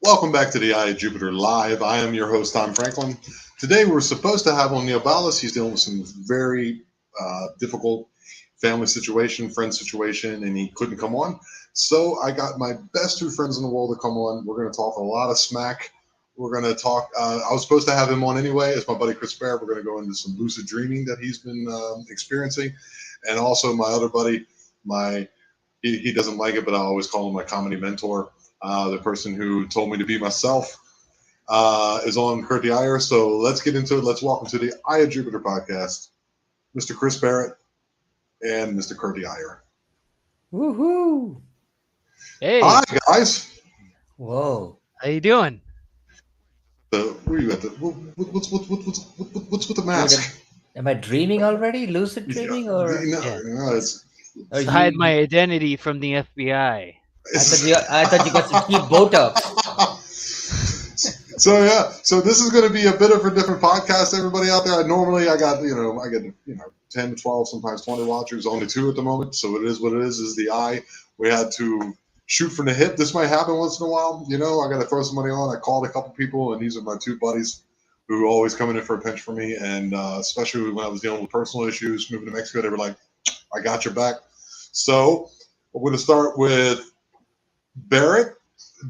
Welcome back to the Eye of Jupiter Live. I am your host, Tom Franklin. Today we're supposed to have on Neil Ballas. He's dealing with some very difficult family situation, friend situation, and he couldn't come on. So I got my best two friends in the world to come on. We're going to talk a lot of smack. We're going to talk. I was supposed to have him on anyway. It's my buddy Chris Barrett. We're going to go into some lucid dreaming that he's been experiencing. And also my other buddy, he doesn't like it, but I always call him my comedy mentor. The person who told me to be myself is on Kurt the Ire. So let's get into it. Let's welcome to the Eye of Jupiter podcast, Mr. Chris Barrett and Mr. Kurt the Ire. Woohoo! Hey, Hi, guys. Whoa! how you doing? Where you at? What's with the mask? Am I dreaming already? Lucid dreaming, or Yeah. No, it's are To hide my identity from the FBI. I thought you got some cheap Botox. So this is going to be a bit of a different podcast. Everybody out there, I get 10 to 12, sometimes 20 watchers. Only 2 at the moment, so it is what it is. Is the eye. We had to shoot from the hip. This might happen once in a while. I got to throw some money on. I called a couple people, and these are my 2 buddies who always come in for a pinch for me. And especially when I was dealing with personal issues, moving to Mexico, they were like, "I got your back." So we're going to start with Barrett.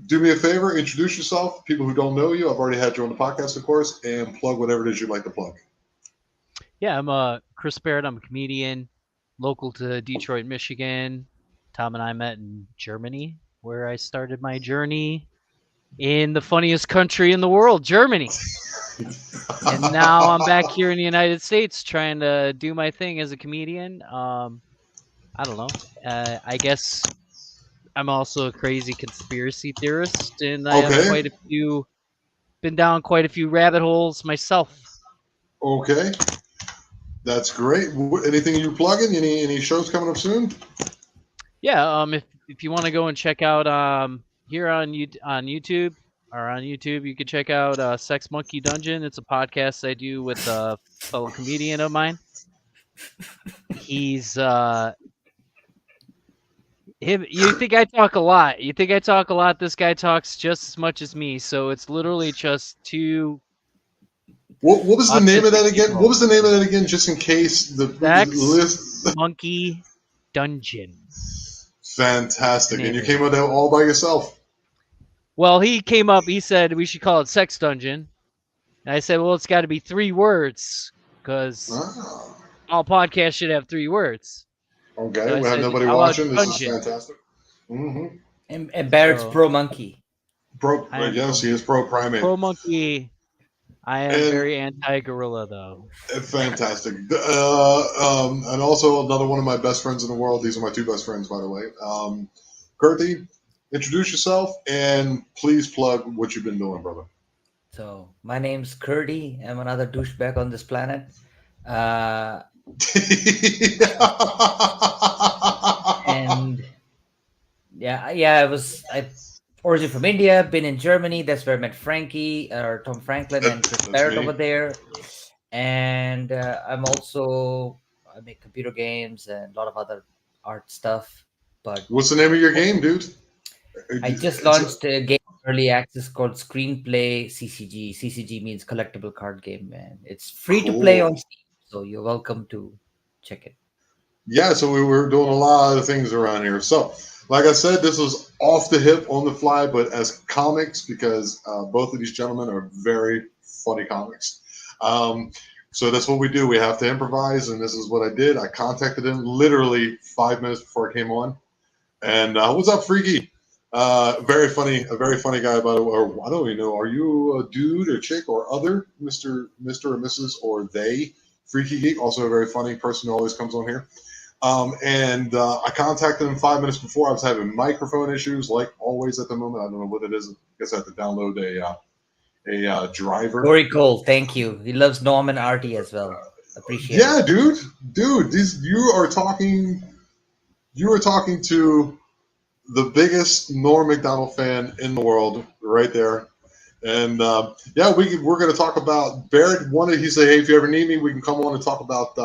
Do me a favor, introduce yourself. People who don't know you, I've already had you on the podcast, of course, and plug whatever it is you'd like to plug. Yeah, I'm Chris Barrett. I'm a comedian, local to Detroit, Michigan. Tom and I met in Germany, where I started my journey in the funniest country in the world, Germany. And now I'm back here in the United States trying to do my thing as a comedian. I don't know. I guess I'm also a crazy conspiracy theorist, and I have Okay. been down quite a few rabbit holes myself. Okay. That's great. Anything you plugging? Any shows coming up soon? Yeah, if you want to go and check out here on YouTube you can check out Sex Monkey Dungeon. It's a podcast I do with a fellow comedian of mine. He's him. You think I talk a lot? This guy talks just as much as me. So it's literally just 2 What was the name of that again? people. What was the name of that again? Just in case the Sex list. Monkey Dungeon. Fantastic. And you came up with that all by yourself. Well, he came up. He said we should call it Sex Dungeon. And I said, well, it's got to be 3 words because all podcasts should have 3 words. Okay, So we have said, nobody how about watching. This is dungeon? fantastic. Mm-hmm. And Barrett's So- pro monkey. Yes, he is pro primate. Pro monkey. I am And- very anti-gorilla, though. Fantastic. And also another one of my best friends in the world. These are my 2 best friends, by the way. Kurti, introduce yourself and please plug what you've been doing, brother. So my name's Curdy. I'm another douchebag on this planet. And I originally from India, been in Germany. That's where I met Frankie or Tom Franklin and Chris That's Barrett me. over there. And I make computer games and a lot of other art stuff. But What's the name of your game, dude? I just launched a game early access called Screenplay CCG. CCG means collectible card game, man. It's free to play Cool. on Steam, so you're welcome to check it. Yeah, so we were doing a lot of things around here. So, like I said, this was off the hip, on the fly, but as comics, because both of these gentlemen are very funny comics. So that's what we do. We have to improvise, and this is what I did. I contacted him literally 5 minutes before I came on. And what's up, Freaky? A very funny guy, by the way. Or, I don't even know. Are you a dude or chick or other, Mr. or Mrs. or they? Freaky Geek, also a very funny person who always comes on here. And I contacted him 5 minutes before. I was having microphone issues, like always at the moment. I don't know what it is. I guess I have to download a driver. Very cool. Thank you. He loves Norm and Artie as well. Appreciate Yeah, it. dude. You are talking to the biggest Norm Macdonald fan in the world, right there. And we're going to talk about Barrett. He said, hey, if you ever need me, we can come on and talk about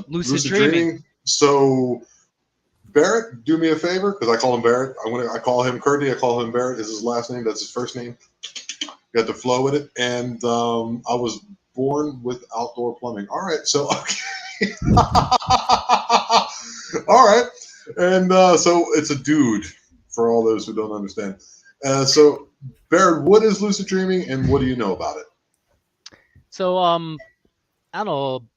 lucid dreaming. So Barrett, do me a favor, because I call him Barrett. I call him Curdy. I call him Barrett. Is his last name? That's his first name. You have to flow with it. And I was born with outdoor plumbing. All right, so okay. All right, and so it's a dude for all those who don't understand. So Barrett, what is lucid dreaming, and what do you know about it? So I don't know.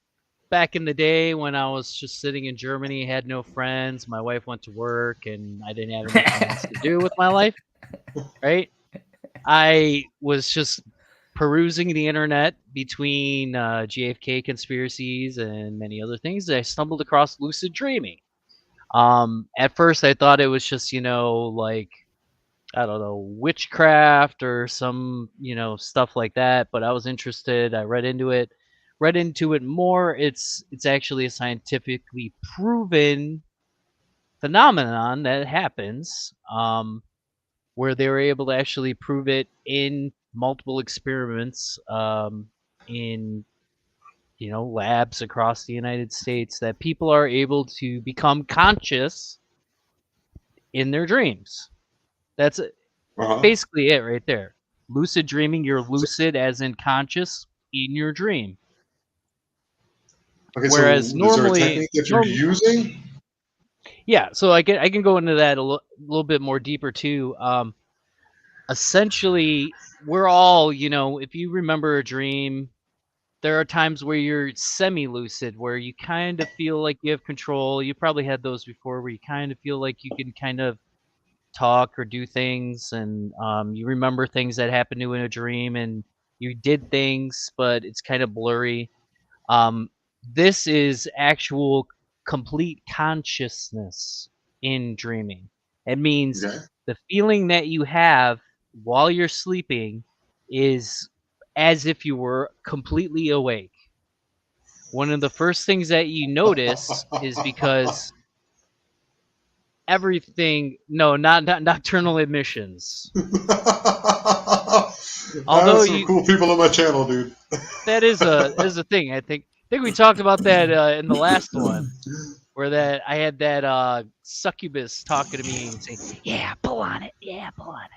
Back in the day when I was just sitting in Germany, had no friends, my wife went to work, and I didn't have anything else to do with my life, right? I was just perusing the internet between JFK conspiracies and many other things. I stumbled across lucid dreaming. At first, I thought it was just, like, I don't know, witchcraft or some, stuff like that. But I was interested. I read into it. Read into it more. It's actually a scientifically proven phenomenon that happens, where they were able to actually prove it in multiple experiments, in labs across the United States, that people are able to become conscious in their dreams. That's Uh-huh. basically it right there. Lucid dreaming, you're lucid as in conscious in your dream. Okay, Whereas so is there a normally, technique that you're using? yeah, so I can go into that a little bit more deeper too. Essentially, we're all, if you remember a dream, there are times where you're semi-lucid, where you kind of feel like you have control. You probably had those before, where you kind of feel like you can kind of talk or do things, and you remember things that happened to you in a dream, and you did things, but it's kind of blurry. Um, this is actual complete consciousness in dreaming. It means Okay. the feeling that you have while you're sleeping is as if you were completely awake. One of the first things that you notice is because everything, no, not nocturnal emissions. I have Although some cool people on my channel, dude. that is a thing. I think we talked about that in the last one, where that I had that succubus talking to me and saying, "Yeah, pull on it. Yeah, pull on it."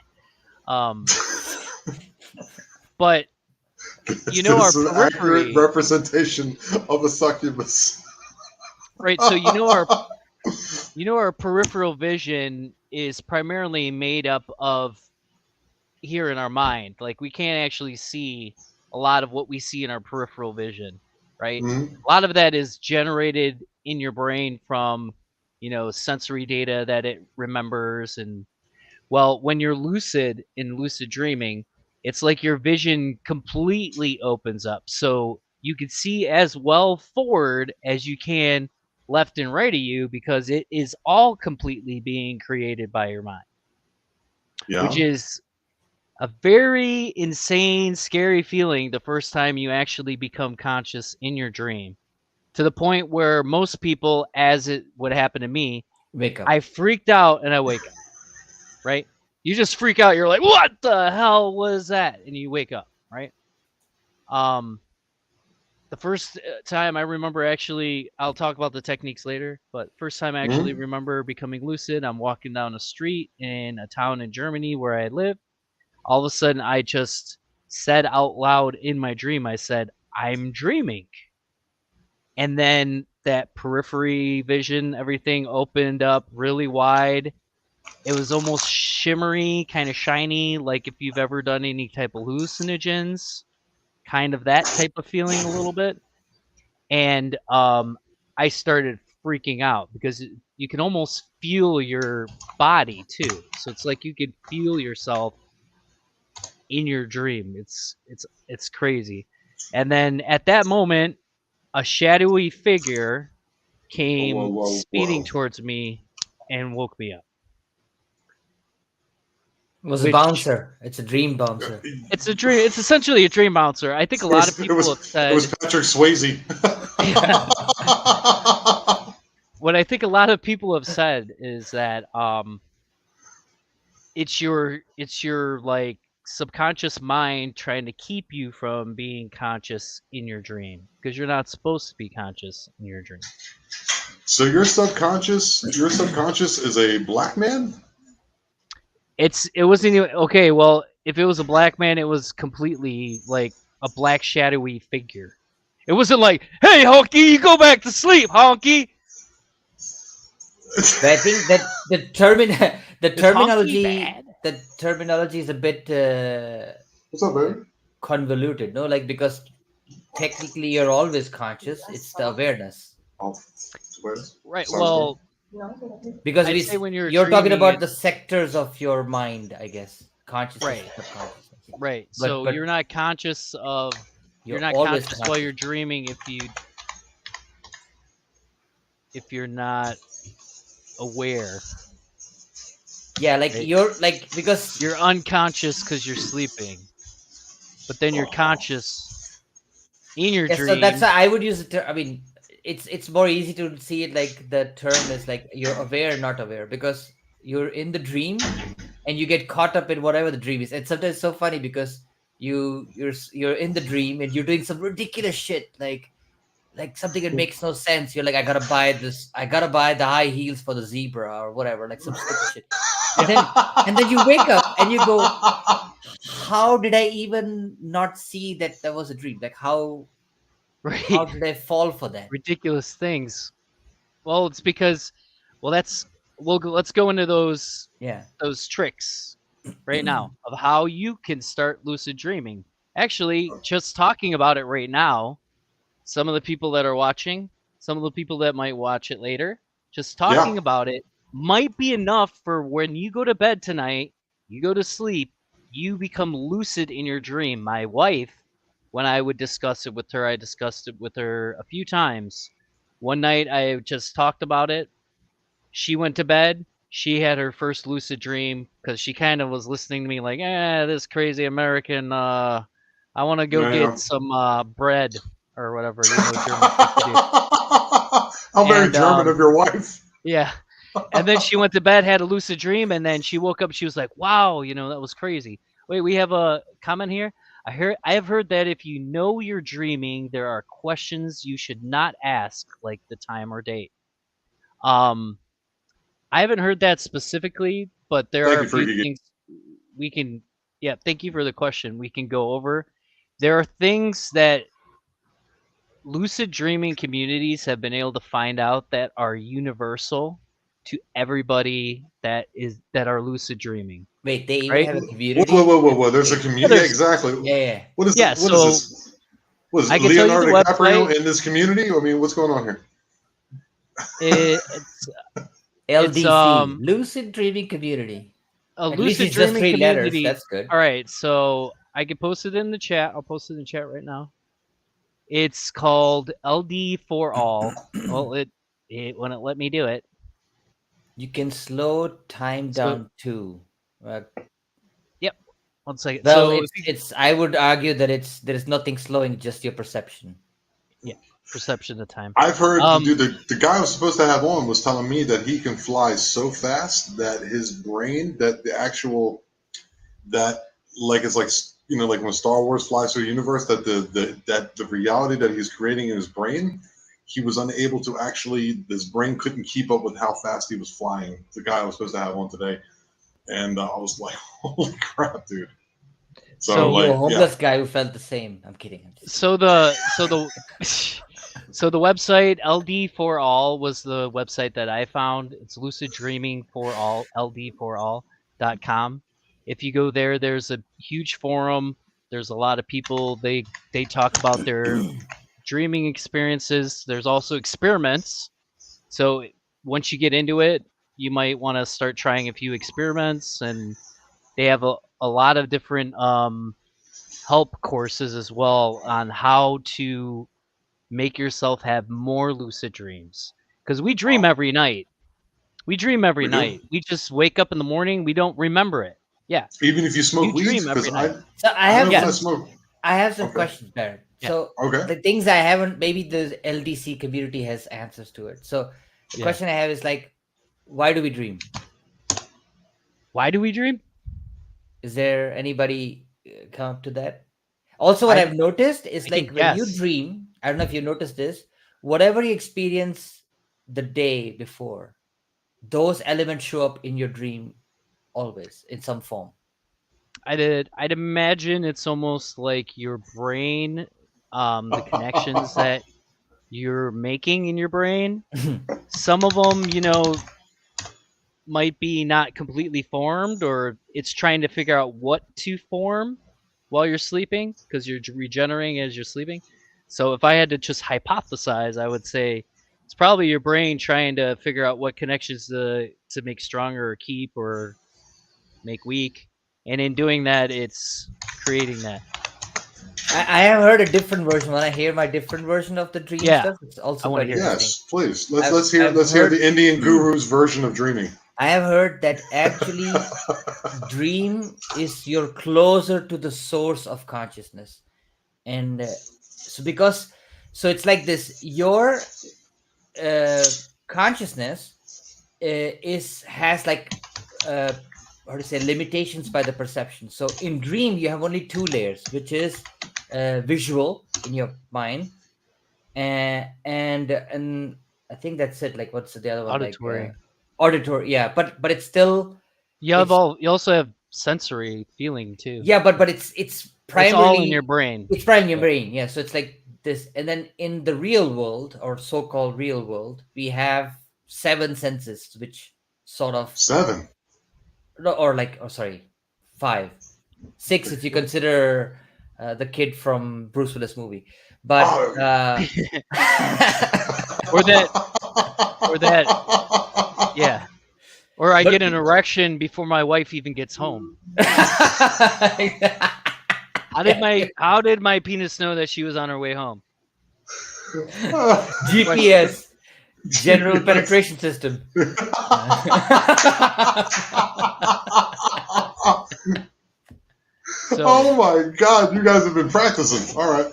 But This our is an accurate periphery, representation of a succubus. right? So our peripheral vision is primarily made up of here in our mind. Like, we can't actually see a lot of what we see in our peripheral vision, right? Mhm. A lot of that is generated in your brain from, sensory data that it remembers. And well, when you're lucid in lucid dreaming, it's like your vision completely opens up. So you can see as well forward as you can left and right of you, because it is all completely being created by your mind, which Yeah. is a very insane, scary feeling the first time you actually become conscious in your dream. To the point where most people, as it would happen to me, Wake up. I freaked out and I wake up, right? You just freak out. You're like, what the hell was that? And you wake up, right? Um, the first time I remember, actually, I'll talk about the techniques later, but first time I actually Mhm. remember becoming lucid, I'm walking down a street in a town in Germany where I live. All of a sudden, I just said out loud in my dream, I said, "I'm dreaming." And then that periphery vision, everything opened up really wide. It was almost shimmery, kind of shiny, like if you've ever done any type of hallucinogens, kind of that type of feeling a little bit. And I started freaking out because you can almost feel your body too. So it's like you could feel yourself in your dream. It's crazy. And then at that moment, a shadowy figure Whoa, whoa, came whoa, speeding whoa. towards me and woke me up. It was a Which bouncer. It's a dream bouncer. it's a dream. It's essentially a dream bouncer. I think a lot of It people was have it was said, Patrick Swayze. what I think a lot of people have said is that it's your like subconscious mind trying to keep you from being conscious in your dream, because you're not supposed to be conscious in your dream. So your subconscious is a black man. It wasn't even okay. Well, if it was a black man, it was completely like a black shadowy figure. It wasn't like, "Hey, Honky, you go back to sleep, Honky." But I think that the Is Honky terminology bad? the terminology is a bit What's up, baby? convoluted, no? Like because technically you're always conscious. It's the awareness. Oh, where? Right. Sounds good. Well, Because I'd say when you're you're talking dreaming, about it the sectors of your mind, I guess, consciousness right, and subconsciousness. right. But So you're you're not always conscious while you're conscious. dreaming if you're not aware, Yeah, like right? you're like because You're unconscious because you're sleeping, but then you're conscious in your yeah. So that's dream. why I would use it. I mean, it's more easy to see it like the term is like you're aware, not aware, because you're in the dream and you get caught up in whatever the dream is. And sometimes it's so funny because you're in the dream and you're doing some ridiculous shit like something that makes no sense. You're like, I gotta buy the high heels for the zebra or whatever, like some stupid shit. And then and then you wake up and you go, how did I even not see that that was a dream? Like how Right? did I fall for that? Ridiculous things. Well, it's because, well, let's go into Yeah. those tricks right now of how you can start lucid dreaming. Actually, just talking about it right now, some of the people that are watching, some of the people that might watch it later, just Yeah. talking about it might be enough for when you go to bed tonight, you go to sleep, you become lucid in your dream. My wife, when I would discuss it with her, I discussed it with her a few times. One night I just talked about it. She went to bed. She had her first lucid dream because she kind of was listening to me like, this crazy American, I want to go Yeah. get some bread or whatever, Germans like to do. How very And German of your wife. yeah. And then she went to bed, had a lucid dream, and then she woke up. She was like, "Wow, that was crazy." Wait, we have a comment here. I have heard that if you know you're dreaming, there are questions you should not ask, like the time or date. Um, I haven't heard that specifically, but there Thank are you, a few Freaky. things we can. Yeah, thank you for the question. We can go over. There are things that lucid dreaming communities have been able to find out that are universal to everybody that are lucid dreaming, Wait, they even right? have a Whoa, whoa, community? whoa, whoa, whoa! There's a Wait, Yeah, community. Yeah, there's exactly. yeah, yeah. yeah. What is So this? What is I it, can tell you the Leonardo website. DiCaprio in this community? I mean, what's going on here? It's it's LDC, Lucid Dreaming Community. a At least lucid it's just dreaming 3 letters. community. That's good. All right, so I can post it in the chat. I'll post it in the chat right now. It's called LD for All. Well, it wouldn't let me do it. You can slow time So down too. Uh, yep. One second. well, So if you, it's. I would argue that there is nothing slowing, just your perception. yeah, perception of time. I've heard, Um, dude, the guy I was supposed to have on was telling me that he can fly so fast that his brain, that the actual, that like it's like like when Star Wars flies through the universe, that the reality that he's creating in his brain, he was unable to actually, his brain couldn't keep up with how fast he was flying. The guy I was supposed to have on today, and I was like, holy crap, dude. So Maybe so you're a like, yeah, homeless guy who felt the same. I'm kidding. I'm just kidding. so the so the website LD for All was the website that I found. It's lucid dreaming for all, ld4all.com. If you go there, there's a huge forum. There's a lot of people. They talk about their dreaming experiences. There's also experiments. So once you get into it, you might want to start trying a few experiments, and they have a lot of different help courses as well on how to make yourself have more lucid dreams. Because we dream wow, every night. We dream every we do. night. We just wake up in the morning. We don't remember it. Yeah, Even if you smoke you weed, dream because every night. So I know when Yeah, I smoke. I have some Okay, questions, Barrett. yeah, So okay. the things I haven't, maybe the LDC community has answers to it. So the yeah. question I have is like, why do we dream? Why do we dream? Is there anybody come up to that? Also, what I I've noticed is I can like when you guess. dream, I don't know if you noticed this, whatever you experience the day before, those elements show up in your dream always in some form. I'd imagine it's almost like your brain, the connections that you're making in your brain. Some of them, might be not completely formed, or it's trying to figure out what to form while you're sleeping because you're regenerating as you're sleeping. So if I had to just hypothesize, I would say it's probably your brain trying to figure out what connections to make stronger or keep or make weak. And in doing that, it's creating that. I have heard a different version. When I hear my different version of the dream Yeah, stuff, it's I also wanna quite hear that. interesting. Yes, please. I've- Let's hear I've let's hear heard- the Indian guru's version of dreaming. I have heard that actually dream is you're closer to the source of consciousness, and so it's like this: your consciousness has like how to say limitations by the perception. So in dream you have only two layers, which is visual in your mind, and I think that's it. Like, what's the other one? Like Auditory. auditory. Yeah, but it's still You also have sensory feeling too. yeah, but it's It's primarily all in your brain. It's primarily in your Yeah. brain. Yeah, so it's like this, and then in the real world or so-called real world, we have seven senses, which sort of 7. no, or like, oh sorry, five, six if you consider the kid from Bruce Willis movie, but Oh. Or that, yeah. Or I get an erection before my wife even gets home. How did my penis know that she was on her way home? GPS, general penetration system. So, Oh my God, you guys have been practicing. All right.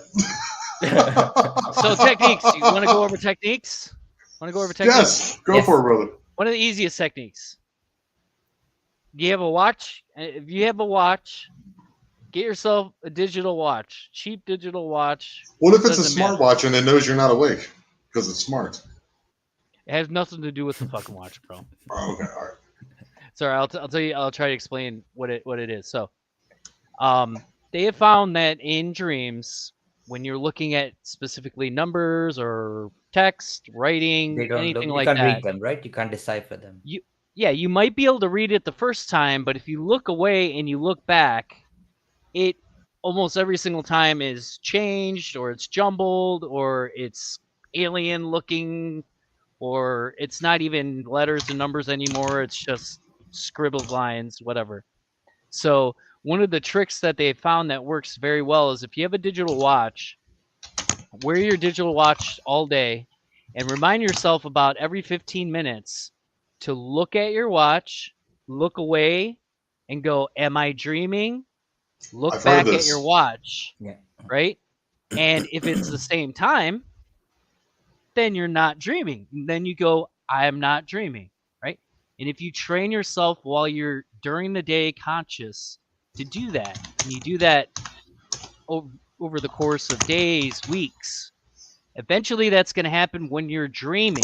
so techniques. You want to go over techniques? Yes, go Yes. for it, brother. One of the easiest techniques. Do you have a watch? If you have a watch, get yourself a digital watch. Cheap digital watch. What if it's a Doesn't matter. smartwatch and it knows you're not awake because it's smart? It has nothing to do with the fucking watch, bro. Oh, okay, all right. Sorry, I'll tell you. I'll try to explain what it is. So, they have found that in dreams, when you're looking at specifically numbers or text, writing, They don't look, anything you like can't that, read them, right? You can't decipher them. you might be able to read it the first time, but if you look away and you look back, it almost every single time is changed, or it's jumbled, or it's alien looking, or it's not even letters and numbers anymore. It's just scribbled lines, whatever. So one of the tricks that they found that works very well is if you have a digital watch, wear your digital watch all day and remind yourself about every 15 minutes to look at your watch, look away, and go, am I dreaming? Look I've heard back at this. your watch, Yeah. right? And if it's the same time, then you're not dreaming. Then you go, I am not dreaming, right? And if you train yourself while you're during the day conscious to do that, and you do that over the course of days, weeks, eventually that's going to happen when you're dreaming.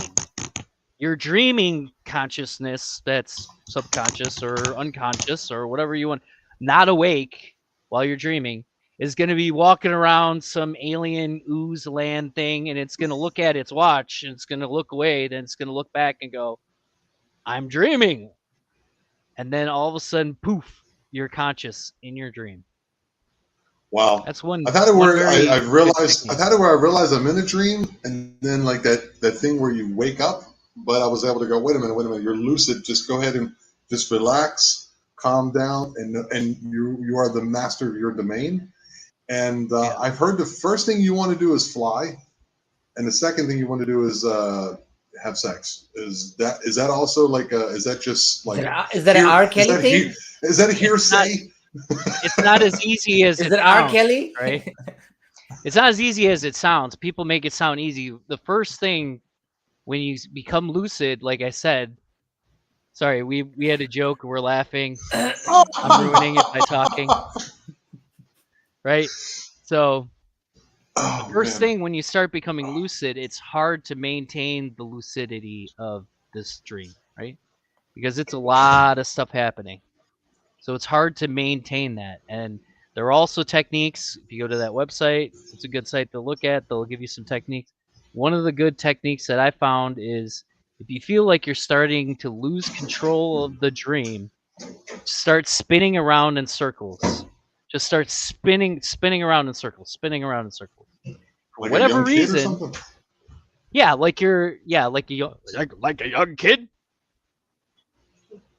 Your dreaming consciousness, that's subconscious or unconscious or whatever you want, not awake while you're dreaming, is going to be walking around some alien ooze land thing, and it's going to look at its watch, and it's going to look away, then it's going to look back and go, I'm dreaming. And then all of a sudden, poof, you're conscious in your dream. Wow. That's one. I've had it one where very I've good realized technique. I've had it where I realize I'm in a dream, and then like that thing where you wake up, but I was able to go, wait a minute, you're lucid. Just go ahead and just relax, calm down, and you are the master of your domain. And Yeah. I've heard the first thing you want to do is fly, and the second thing you want to do is have sex. Is that also like is that just like Is that an R. Kelly thing? Is that a hearsay? It's not as easy as Is it that R. sounds, Kelly? right? It's not as easy as it sounds. People make it sound easy. The first thing when you become lucid, like I said, sorry, we had a joke, we're laughing. I'm ruining it by talking. Right? So The Oh first man. thing when you start becoming lucid, it's hard to maintain the lucidity of this dream, right? Because it's a lot of stuff happening. So it's hard to maintain that. And there are also techniques. If you go to that website, it's a good site to look at. They'll give you some techniques. One of the good techniques that I found is if you feel like you're starting to lose control of the dream, start spinning around in circles. Just start spinning around in circles, spinning around in circles. For Like a young whatever kid or reason, something? yeah, like a like a young kid,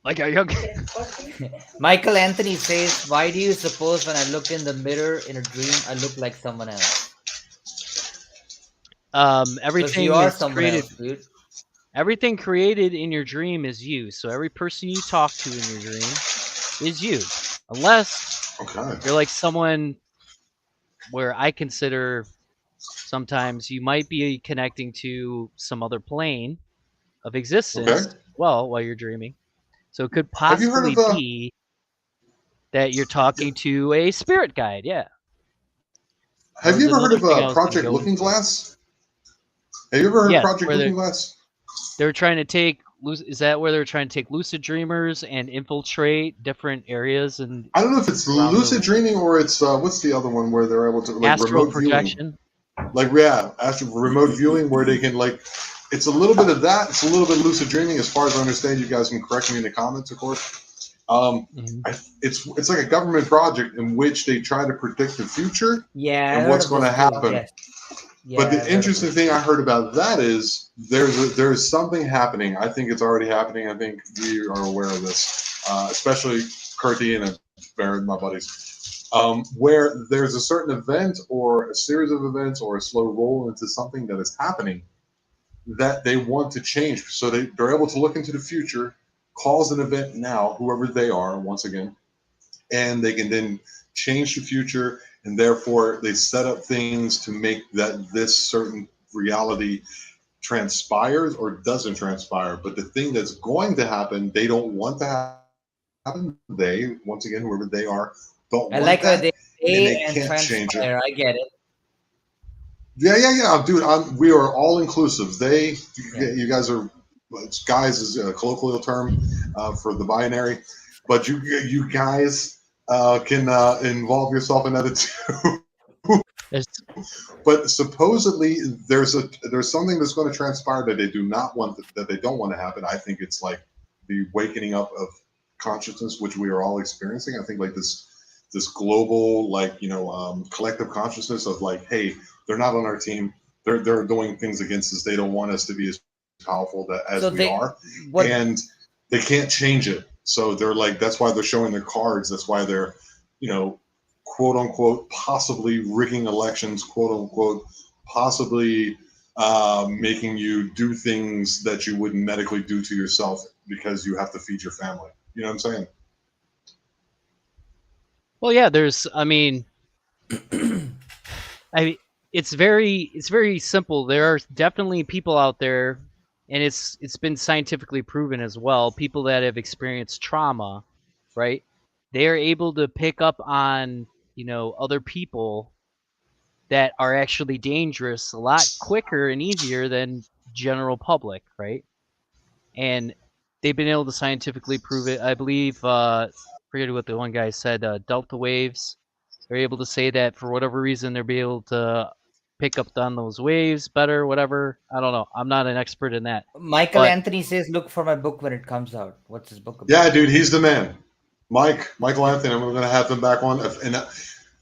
like a young. Michael Anthony says, "Why do you suppose when I look in the mirror in a dream, I look like someone else? Because you Everything are is someone created. else, dude." Everything created in your dream is you. So every person you talk to in your dream is you, unless Okay. you're like someone where I consider sometimes you might be connecting to some other plane of Okay. existence. Well, while you're dreaming, so it could Have you heard possibly of be that you're talking to a spirit guide. Yeah, that have you was ever heard another of thing I was going to Project go Looking into. Glass? Have you ever heard of Yes, Project where Looking Glass? they're trying to take. Is that where they're trying to take lucid dreamers and infiltrate different areas and I don't know if it's around lucid the dreaming or it's what's the other one where they're able to like astral remote viewing, projection? like yeah, actual remote viewing where they can like. It's a little bit of that. It's a little bit lucid dreaming, as far as I understand. You guys can correct me in the comments, of course. Hmm. It's like a government project in which they try to predict the future Yeah, I and heard what's of going this to too. happen. Yes. But Yeah, the I've heard of interesting this thing I too. heard about that is there's something happening. I think it's already happening. I think we are aware of this, especially Kurti and Barrett, my buddies, where there's a certain event or a series of events or a slow roll into something that is happening that they want to change. So they're able to look into the future, cause an event now, whoever they are, once again, and they can then change the future, and therefore they set up things to make that this certain reality transpires or doesn't transpire. But the thing that's going to happen, they don't want to happen. They, once again, whoever they are, don't I want like how that, they and say they and can't change it. transpire. I get it. Yeah, dude. We are all inclusive. Yeah. You guys are, guys is a colloquial term for the binary, but you guys can involve yourself in that too. There's But supposedly there's something that's going to transpire that they do not want that they don't want to happen. I think it's like the wakening up of consciousness, which we are all experiencing. I think like this global like collective consciousness of like, hey, they're not on our team. They're doing things against us. They don't want us to be as powerful as So we they are, what and they can't change it. So they're like that's why they're showing their cards. That's why they're you know quote unquote possibly rigging elections, quote unquote possibly making you do things that you wouldn't medically do to yourself because you have to feed your family. You know what I'm saying? well, yeah. There's, I it's very simple. There are definitely people out there, and it's been scientifically proven as well. People that have experienced trauma, right? They are able to pick up on other people that are actually dangerous a lot quicker and easier than general public, right? And they've been able to scientifically prove it. I believe, forget what the one guy said, delta waves. They're able to say that for whatever reason they're be able to pick up on those waves better, whatever. I don't know. I'm not an expert in that, Michael but Anthony says, look for my book when it comes out. What's his book Yeah, about? dude, he's the man. Michael Anthony. I'm going to have him back on. And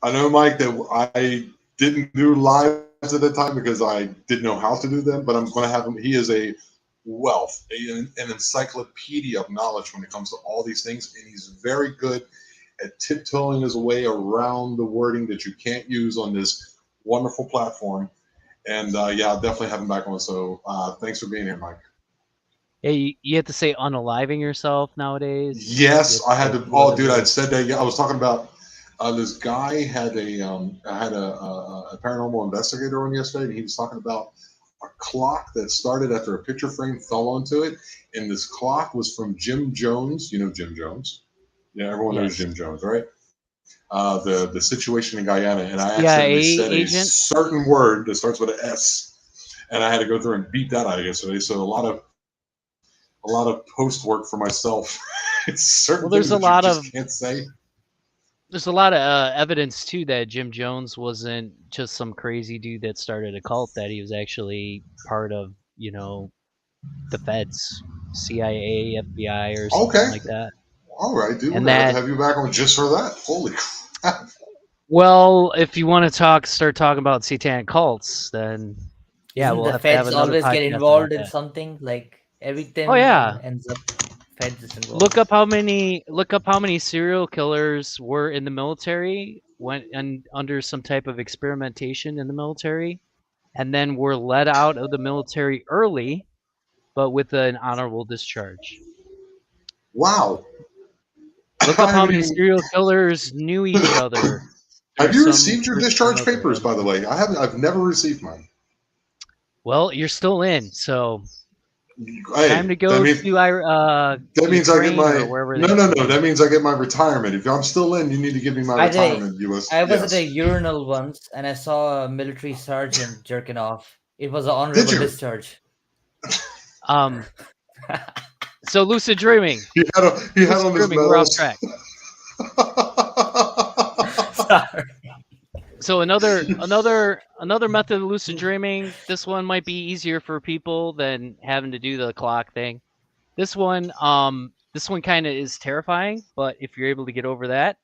I know, Mike, that I didn't do lives at the time because I didn't know how to do them. But I'm going to have him. He is a wealth, an encyclopedia of knowledge when it comes to all these things, and he's very good at tiptoeing his way around the wording that you can't use on this wonderful platform. And yeah, I'll definitely have him back on. So thanks for being here, Mike. yeah, you have to say unaliving yourself nowadays. You Yes, have I to had say a to. few Oh, other dude, I'd words. said that. Yeah, I was talking about this guy had a paranormal investigator on yesterday, and he was talking about a clock that started after a picture frame fell onto it, and this clock was from Jim Jones. You know Jim Jones? Yeah, everyone knows Yes. Jim Jones, right? the situation in Guyana, and I accidentally CIA said a agent. certain word that starts with an S, and I had to go through and beat that out of yesterday. So a lot of post work for myself. It's certain Well, there's things a that you lot of just can't say. evidence too that Jim Jones wasn't just some crazy dude that started a cult. That he was actually part of, the feds, CIA, FBI, or something Okay, like that. all right, dude. We're And gonna have to that, have you back on just for that. Holy crap! well, if you want to start talking about satanic cults, then yeah, Isn't we'll the have to have feds another always get podcast about involved in that. something? Like Oh everything yeah, ends up feds is look involved. up how many serial killers were in the military, went under some type of experimentation in the military, and then were let out of the military early, but with an honorable discharge. Wow. Look up I how haven't many even. serial killers knew each other. Have There's you some received your person in the discharge military. papers, by the way? I haven't. I've never received mine. Well, you're still in, so time Hey, to go to that means I get Ukraine or my. wherever they No, no, send no. you. That means I get my retirement. If I'm still in, you need to give me my By the way, retirement. U.S. I was at a Yes. urinal once and I saw a military sergeant jerking off. It was an Did honorable you? discharge. Um, so lucid dreaming. He had Lucid on his dreaming. We're off medals. track. Sorry. So another method of lucid dreaming. This one might be easier for people than having to do the clock thing. This one kind of is terrifying, but if you're able to get over that,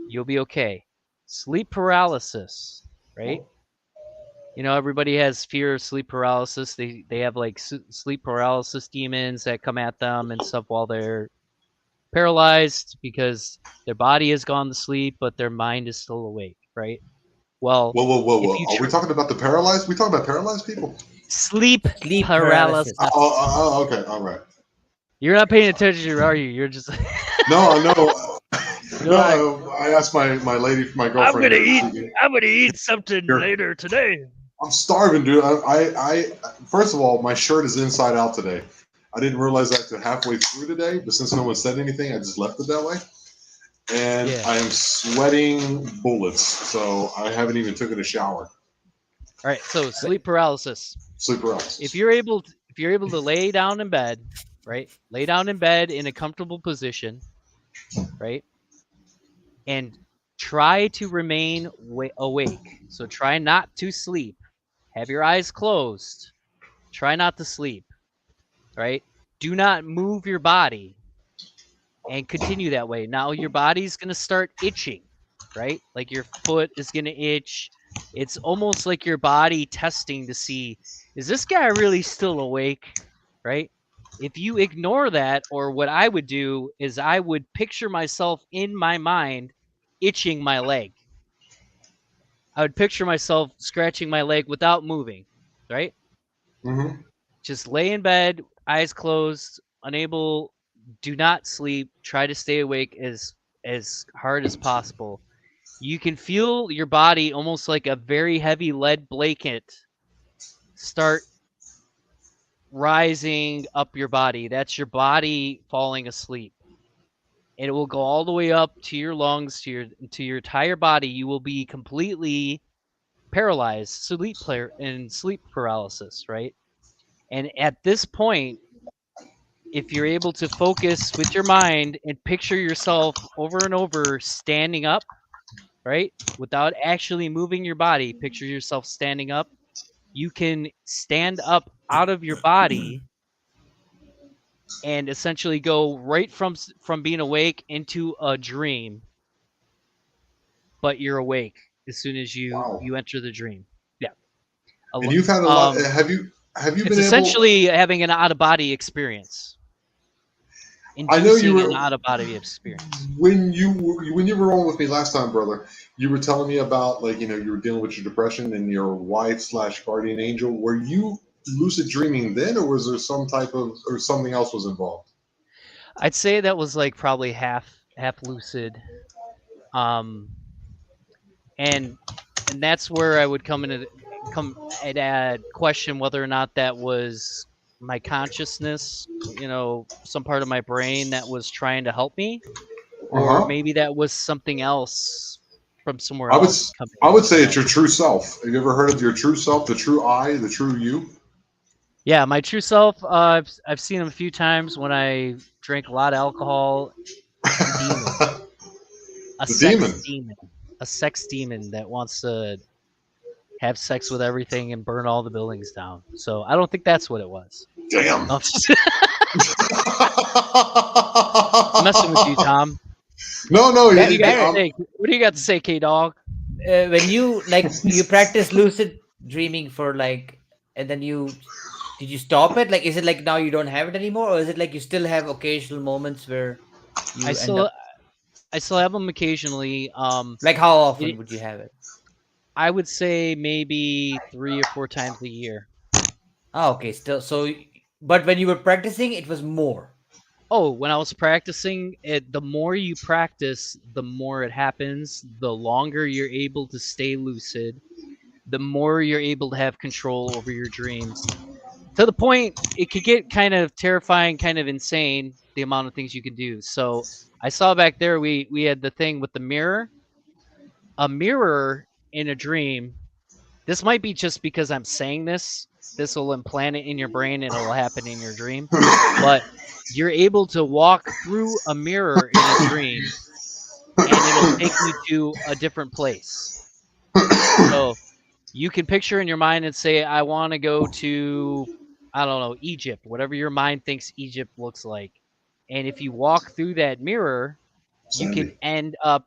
you'll be okay. Sleep paralysis, right? Everybody has fear of sleep paralysis. They have like sleep paralysis demons that come at them and stuff while they're paralyzed because their body has gone to sleep, but their mind is still awake, right? Well, Whoa, whoa, whoa, if you whoa! Are we talking about the paralyzed? We talking about paralyzed people? sleep Sleep paralysis. paralysis. Okay, all right. You're not paying attention, are you? You're just No, no, you're like, I asked my lady, my I'm girlfriend gonna here. eat. I'm gonna eat something Here, later today. I'm starving, dude. First of all, my shirt is inside out today. I didn't realize that till halfway through today, but since no one said anything, I just left it that way. And Yeah. I am sweating bullets, so I haven't even taken a shower. All right. So sleep paralysis. Sleep paralysis. If you're able to lay down in bed, right? Lay down in bed in a comfortable position, right? And try to remain awake. So try not to sleep. Have your eyes closed. Try not to sleep, right? Do not move your body and continue that way. Now your body's going to start itching, right? Like your foot is going to itch. It's almost like your body testing to see, is this guy really still awake, right? If you ignore that, or what I would do is I would picture myself in my mind itching my leg. I would picture myself scratching my leg without moving, right? Mm-hmm. Just lay in bed, eyes closed, unable, do not sleep, try to stay awake as hard as possible. You can feel your body almost like a very heavy lead blanket start rising up your body. That's your body falling asleep. And it will go all the way up to your lungs, to your entire body. You will be completely paralyzed, sleep paralysis, right? And at this point, if you're able to focus with your mind and picture yourself over and over standing up, right? Without actually moving your body, picture yourself standing up. You can stand up out of your body and essentially go right from being awake into a dream, but you're awake as soon as you Wow. you enter the dream. Yeah. And you've had a lot. Um, Have you it's been able? essentially having an out of body experience, I know you inducing an were out of body experience. when you were on with me last time, brother. You were telling me about, like, you were dealing with your depression and your wife slash guardian angel. Were you lucid dreaming then, or was there some type of, or something else was involved? I'd say that was like probably half lucid. Um, and that's where I would come and question whether or not that was my consciousness, some part of my brain that was trying to help me, or Uh-huh. maybe that was something else from somewhere I would else s- coming I would say you it's know. your true self. Have you ever heard of your true self, the true I, the true you? Yeah, my true self, I've seen him a few times when I drank a lot of alcohol. The demon, a The demon. sex demon, a sex demon that wants to have sex with everything and burn all the buildings down. So I don't think that's what it was. Damn. No, I'm just messing with you, Tom. No, no. What do you got to Barrett, say? What do you got to say, K Dog? when you like you practice lucid dreaming for like, and then you did you stop it? Like, is it like now you don't have it anymore, or is it like you still have occasional moments where I you end still up I still have them occasionally. like how often It, would you have it? I would say maybe 3 or 4 times a year. Oh, okay, still so. But when you were practicing, it was more. Oh, when I was practicing it, the more you practice, the more it happens. The longer you're able to stay lucid, the more you're able to have control over your dreams. To the point, it could get kind of terrifying, kind of insane. The amount of things you can do. So I saw back there we had the thing with the mirror. A mirror in a dream. This might be just because I'm saying this. This will implant it in your brain and it'll happen in your dream. But you're able to walk through a mirror in a dream and it'll take you to a different place. So you can picture in your mind and say, I want to go to, I don't know, Egypt, whatever your mind thinks Egypt looks like. And if you walk through that mirror, you can Sandy. end up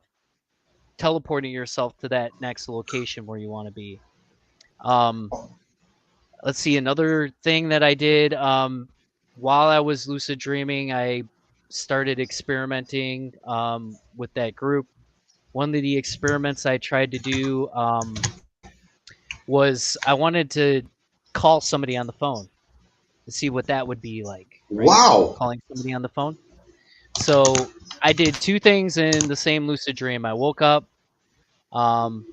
teleporting yourself to that next location where you want to be. Um, let's see, another thing that I did while I was lucid dreaming, I started experimenting with that group. One of the experiments I tried to do was I wanted to call somebody on the phone to see what that would be like, right? Wow. Calling somebody on the phone. So I did two things in the same lucid dream. I woke up. Um,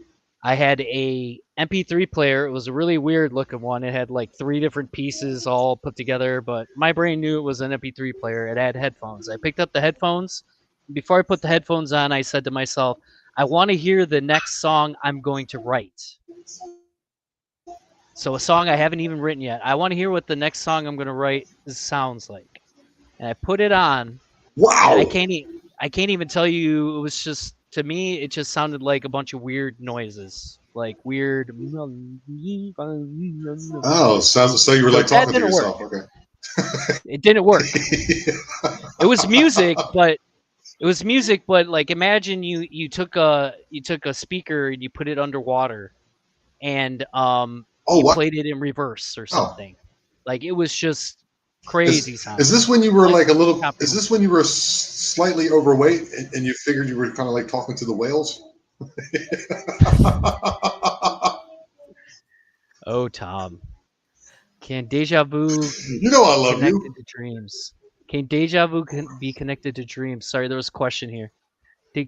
I had a MP3 player. It was a really weird looking one. It had like three different pieces all put together, but my brain knew it was an MP3 player. It had headphones. I picked up the headphones. Before I put the headphones on, I said to myself, I want to hear the next song I'm going to write. So a song I haven't even written yet. I want to hear what the next song I'm going to write sounds like. And I put it on, and Wow. I can't even tell you. It was just, to me, it just sounded like a bunch of weird noises, like weird. Oh, so you were So like that talking to didn't work. yourself. Okay. It didn't work. It was music, but like imagine you took a speaker and you put it underwater and Oh, you what? played it in reverse or Oh, something. Like it was just crazy is sounding. this when you were Like like a little? Is incomprehensible. this when you were slightly overweight and you figured you were kind of like talking to the whales? Oh, Tom. Can deja vu You know I be love you. connected to dreams? Can deja vu be connected to dreams? Sorry, there was a question here.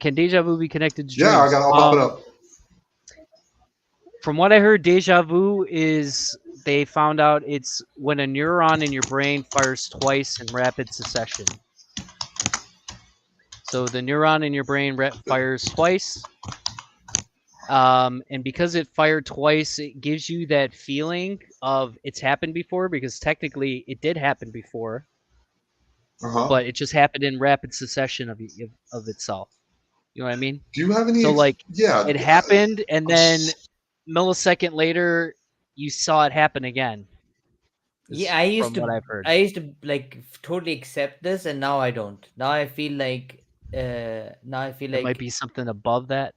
Can deja vu be connected to Yeah, I dreams? got. I'll pop it up. From what I heard, deja vu is they found out it's when a neuron in your brain fires twice in rapid succession. So the neuron in your brain fires twice, and because it fired twice, it gives you that feeling of it's happened before because technically it did happen before, Uh huh. but it just happened in rapid succession of itself. You know what I mean? Do you have any? So like Yeah. it happened, and I'm then millisecond later, you saw it happen again. Is Yeah, from what I've heard. I used to like totally accept this, and now I don't. Now I feel It might like be something above that.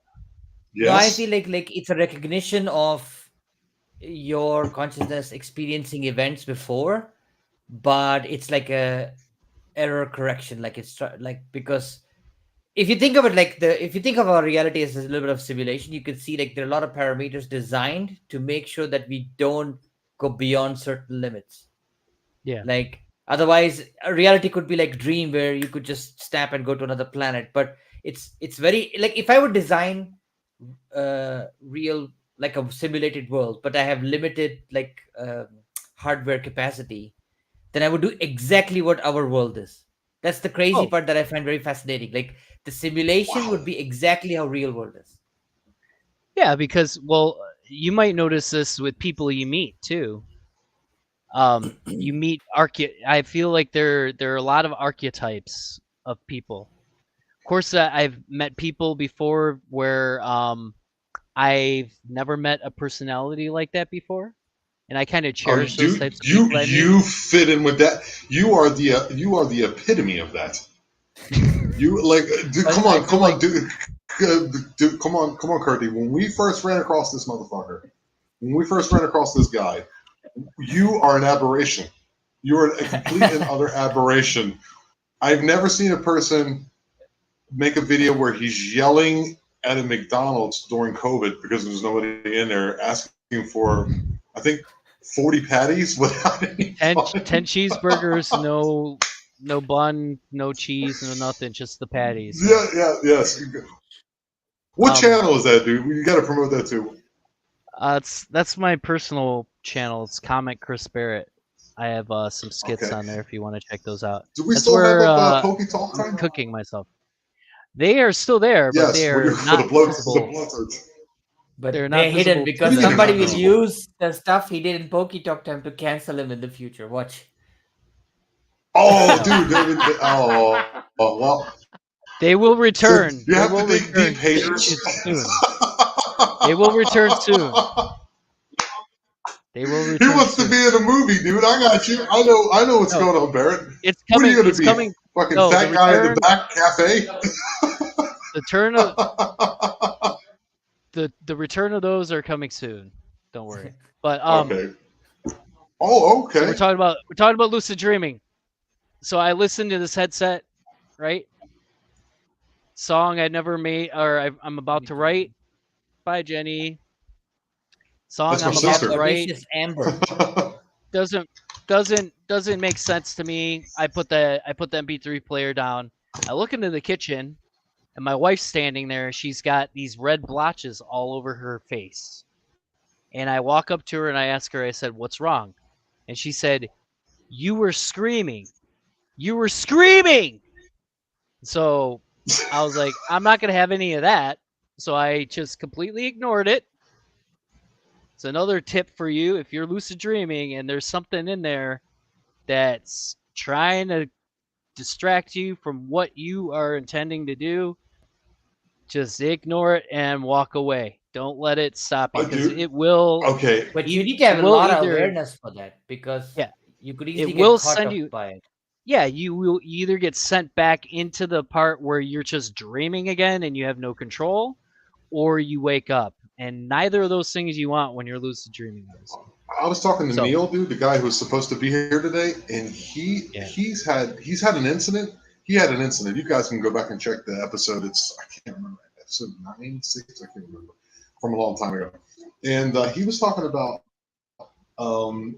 no, I feel yes. like it's a recognition of your consciousness experiencing events before, but it's like a error correction. Like like because if you think of it like if you think of our reality as a little bit of simulation, you can see like there are a lot of parameters designed to make sure that we don't go beyond certain limits. Yeah. Like otherwise a reality could be like dream where you could just snap and go to another planet. But it's very like if I would design real like a simulated world, but I have limited hardware capacity, then I would do exactly what our world is. That's the crazy Oh, part that I find very fascinating. Like the simulation Wow. would be exactly how real world is. yeah, because you might notice this with people you meet too. You meet I feel like there are a lot of archetypes of people. Of course, I've met people before where I've never met a personality like that before, and I kind of Oh, cherish those types of people I meet. you fit in with that. You are the epitome of that. You like, dude. But I feel Come like on, dude. Dude, come on, Kurtie. When we first ran across this motherfucker, when we first ran across this guy, you are an aberration. You are a complete and utter aberration. I've never seen a person make a video where he's yelling at a McDonald's during COVID because there's nobody in there asking for, I think, 40 patties without any 10 fun. cheeseburgers, no bun, no cheese, no nothing, just the patties. Yeah, yes. What Um, channel is that, dude? You got to promote that too. that's my personal channel. It's Comic Chris Barrett. I have some skits Okay. on there if you want to check those out. Do we That's still have where up Pokey Talk I'm time? cooking myself. They are still there, but Yes, they we're are doing for not the blood visible. search. But They're not they're hidden visible to What do because you mean they're somebody not will visible? use the stuff he did in Pokey Talk time to cancel him in the future. Watch. Oh, no. dude. Well, They will so return. you They have to will dig deep, return haters. soon. They will return soon. They will He return wants to soon. be in a movie, dude. I got you. I know what's No, going on, Barrett. it's What are coming. you going to It's be? coming. Fucking No, the fat guy in the return. back cafe? The turn of the return of those are coming soon. Don't worry. But Okay. Oh, so okay. we're talking about lucid dreaming. So I listened to this headset, right? Song I never made or I'm about to write. Bye, Jenny. Song That's my I'm We about have to sister. write audacious Amber. doesn't doesn't make sense to me. I put the MP3 player down. I look into the kitchen and my wife's standing there. She's got these red blotches all over her face. And I walk up to her and I ask her, I said, "What's wrong?" And she said, "You were screaming. You were screaming." So I was like, I'm not going to have any of that. So I just completely ignored it. It's another tip for you if you're lucid dreaming and there's something in there that's trying to distract you from what you are intending to do, just ignore it and walk away. Don't let it stop you because Dude. it will Okay. But you it need to have a will lot of either awareness for that because yeah, you could it easily get will caught send up you by it. yeah, you will either get sent back into the part where you're just dreaming again and you have no control, or you wake up. And neither of those things you want when you're lucid dreaming, obviously. I was talking to So, Neil, dude, the guy who's supposed to be here today, and yeah. he's had an incident. He had an incident. You guys can go back and check the episode. It's I can't remember episode 9, 6. I can't remember from a long time ago. And he was talking about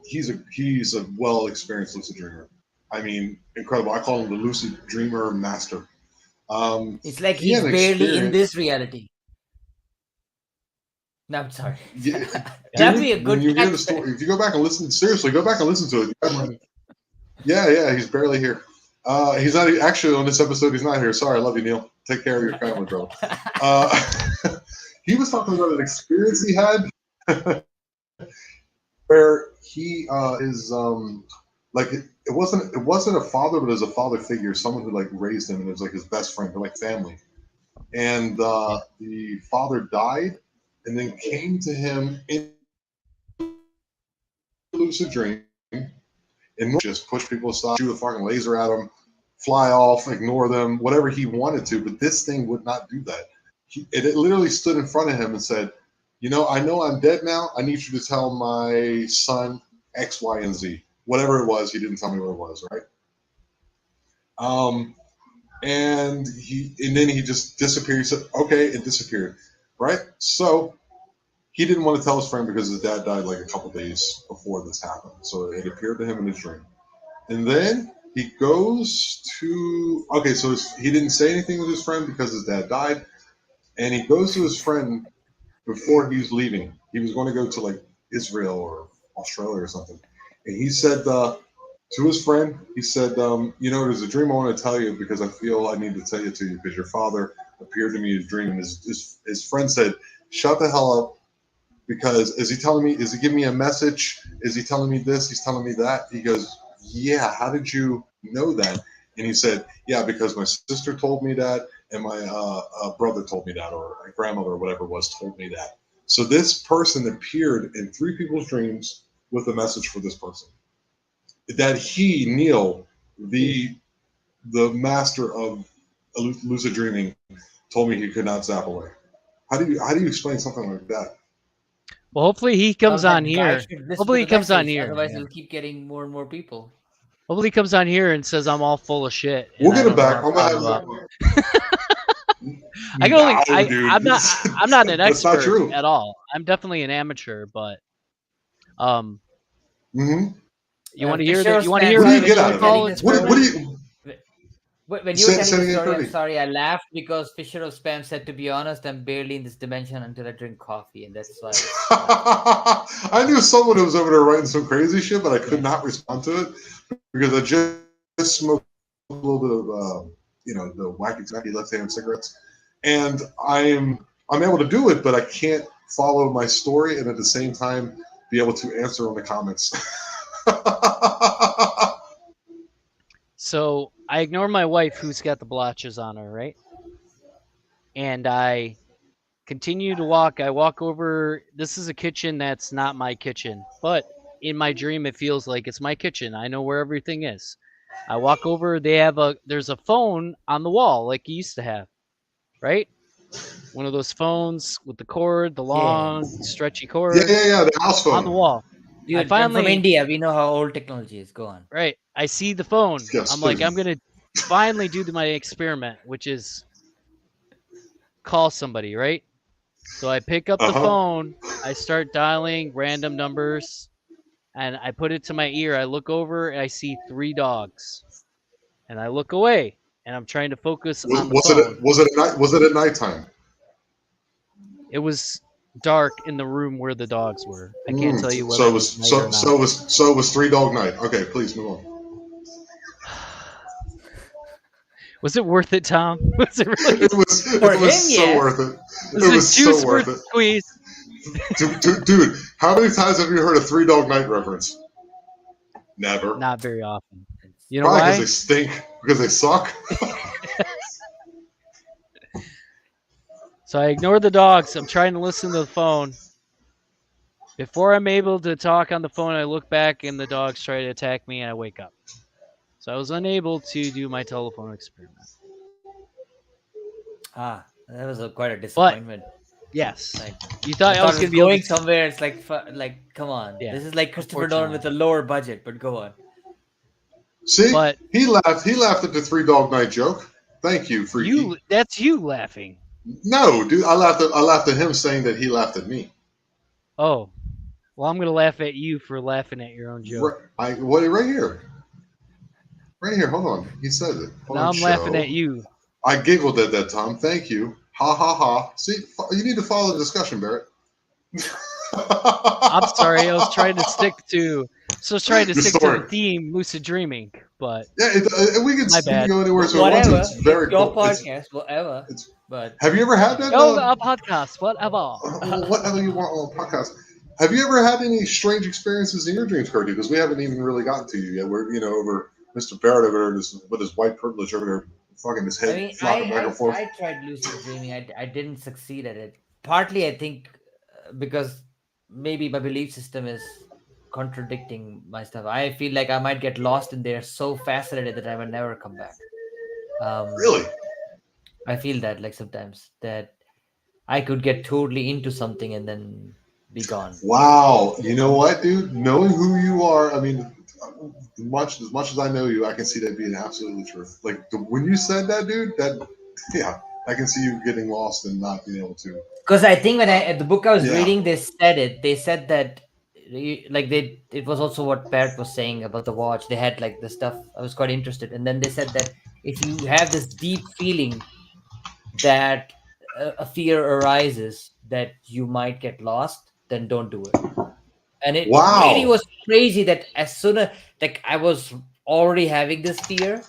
he's a well experienced lucid dreamer. I mean, incredible. I call him the lucid dreamer master. It's like He had he's an barely in this experience. reality. No, I'm sorry. Yeah, That'd be a dude, when good you hear catch. the story, if you go back and listen, seriously, go back and listen to it. Yeah, he's barely here. He's not actually on this episode. He's not here. Sorry, I love you, Neil. Take care of your family, bro. He was talking about an experience he had where he is like it wasn't a father, but as a father figure, someone who like raised him and was like his best friend, they're like family. And Yeah. the father died, and then came to him in a lucid dream and just push people aside, shoot a fucking laser at them, fly off, ignore them, whatever he wanted to. But this thing would not do that. It literally stood in front of him and said, I know I'm dead now. I need you to tell my son X, Y, and Z. Whatever it was, he didn't tell me what it was, right? And then he just disappeared. He said, okay, it disappeared, right? So he didn't want to tell his friend because his dad died like a couple days before this happened. So it appeared to him in his dream. And then he goes to so he didn't say anything with his friend because his dad died, and he goes to his friend before he was leaving. He was going to go to like Israel or Australia or something, and he said, to his friend, he said, there's a dream I want to tell you because I feel I need to tell it to you because your father appeared to me in a dream. And his friend said, shut the hell up because is he giving me a message? Is he telling me this? He's telling me that? He goes, yeah, how did you know that? And he said, yeah, because my sister told me that and my brother told me that or my grandmother or whatever it was told me that. So this person appeared in three people's dreams with a message for this person that he Neil, the master of lucid dreaming, told me he could not zap away. How do you explain something like that? Well, hopefully he comes on That guy here. should listen to Hopefully the he comes on message. here. Otherwise, Yeah. he'll keep getting more and more people. Hopefully he comes on here and says I'm all full of shit and We'll I get him don't know back. what I'm I'm gonna talking have about. I can only no, dude. I'm not an That's not expert true. at all. I'm definitely an amateur, but um Hmm. you want to hear Fisher the or you want to Spam, hear What do sorry, you the when get you out were of it? telling protocol the What story, do experiment? you when you were telling say the it again, story, I'm Cody? sorry, I laughed because Fisher of Spam said, to be honest, I'm barely in this dimension until I drink coffee, and that's why I was laughing. I knew someone who was over there writing some crazy shit, but I could Yeah. not respond to it because I just smoked a little bit of the wacky left hand cigarettes, and I'm able to do it, but I can't follow my story and at the same time be able to answer on the comments. So I ignore my wife who's got the blotches on her, right? And I continue to walk. I walk over. This is a kitchen that's not my kitchen, but in my dream it feels like it's my kitchen. I know where everything is. I walk over. There's a phone on the wall like you used to have, right? One of those phones with the cord, the Yeah. long stretchy Yeah, cord yeah, yeah. The house on the phone. wall. I Dude, I'm from finally, India. We know how old technology is. Go on. right, I see the phone. Yes, I'm like, please. I'm going to finally do my experiment, which is call somebody, right? So I pick up Uh the huh. phone, I start dialing random numbers, and I put it to my ear. I look over and I see three dogs. And I look away and I'm trying to focus Was, on the was it phone. was it at night? Was it at nighttime? It was dark in the room where the dogs were. I can't tell you So whether it it was was night or not. so it was three dog night. Okay, please move on. Was it worth it, Tom? Was it really? For It was him, so yes. worth it. Was It the was so juice worth worth it. the squeeze? Dude, how many times have you heard a three dog night reference? Never. Not very often. You know Probably because they why? stink. Because they suck. So I ignore the dogs. I'm trying to listen to the phone. Before I'm able to talk on the phone, I look back and the dogs try to attack me and I wake up. So I was unable to do my telephone experiment. That was quite a But disappointment. yes, Like, you I thought I thought was it going was to be able to. going somewhere. It's like, come on. Yeah, This is like Christopher Nolan unfortunately. with a lower budget, but go on. See, But he laughed. He laughed at the three dog night joke. Thank you, freaky. that's you laughing. No, dude, I laughed at him saying that he laughed at me. Oh, well, I'm going to laugh at you for laughing at your own joke. Right here, right here. Hold on. He said it. Hold Now on, I'm laughing at show. you. I giggled at that, Tom. Thank you. Ha ha ha. See, you need to follow the discussion, Barrett. I'm sorry. I was trying to stick to. So I was trying to The stick to the story. theme, lucid dreaming. But Yeah, we can my bad. go anywhere so we want to. Whatever. It's It's very your cool. podcast, whatever. It's. But Have you ever had that? Yo, a podcast, whatever. Whatever you want on a podcast. Have you ever had any strange experiences in your dreams, Cody? Because we haven't even really gotten to you yet. We're over Mr. Barrett over there with his white privilege over there, fucking his I head mean, flopping back and forth. I tried lucid dreaming. I didn't succeed at it. Partly, I think, because maybe my belief system is contradicting my stuff. I feel like I might get lost in there so fascinated that I will never come back. Really? I feel that like sometimes that I could get totally into something and then be gone. Wow. You know what, dude? Knowing who you are, I mean, as much as I know you, I can see that being absolutely true. Like when you said that, dude, yeah, I can see you getting lost and not being able to. Because I think when the book I was Yeah. reading, they said it. They said that it was also what Parrot was saying about the watch. They had like the stuff. I was quite interested, and then they said that if you have this deep feeling that a fear arises that you might get lost, then don't do it. And it really Wow. was crazy that as soon as like I was already having this fear,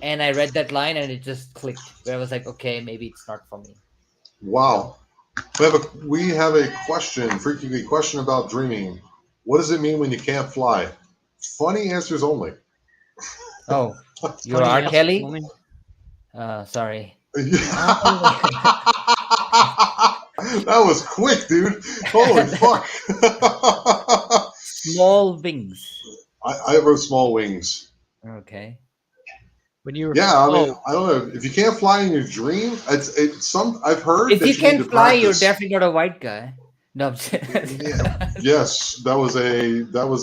and I read that line and it just clicked. Where I was like, okay, maybe it's not for me. Wow. We have a question, freaky question about dreaming. What does it mean when you can't fly? Funny answers only. Oh, you're Funny R. answer, Kelly? only. Sorry. That was quick, dude. Holy fuck. Small wings. I wrote small wings. Okay. When you were Yeah, I mean, I don't know. If you can't fly in your dream, I've heard If that you you need can to fly, you're practice. definitely not a white guy. No, I'm Yeah. Yes, that was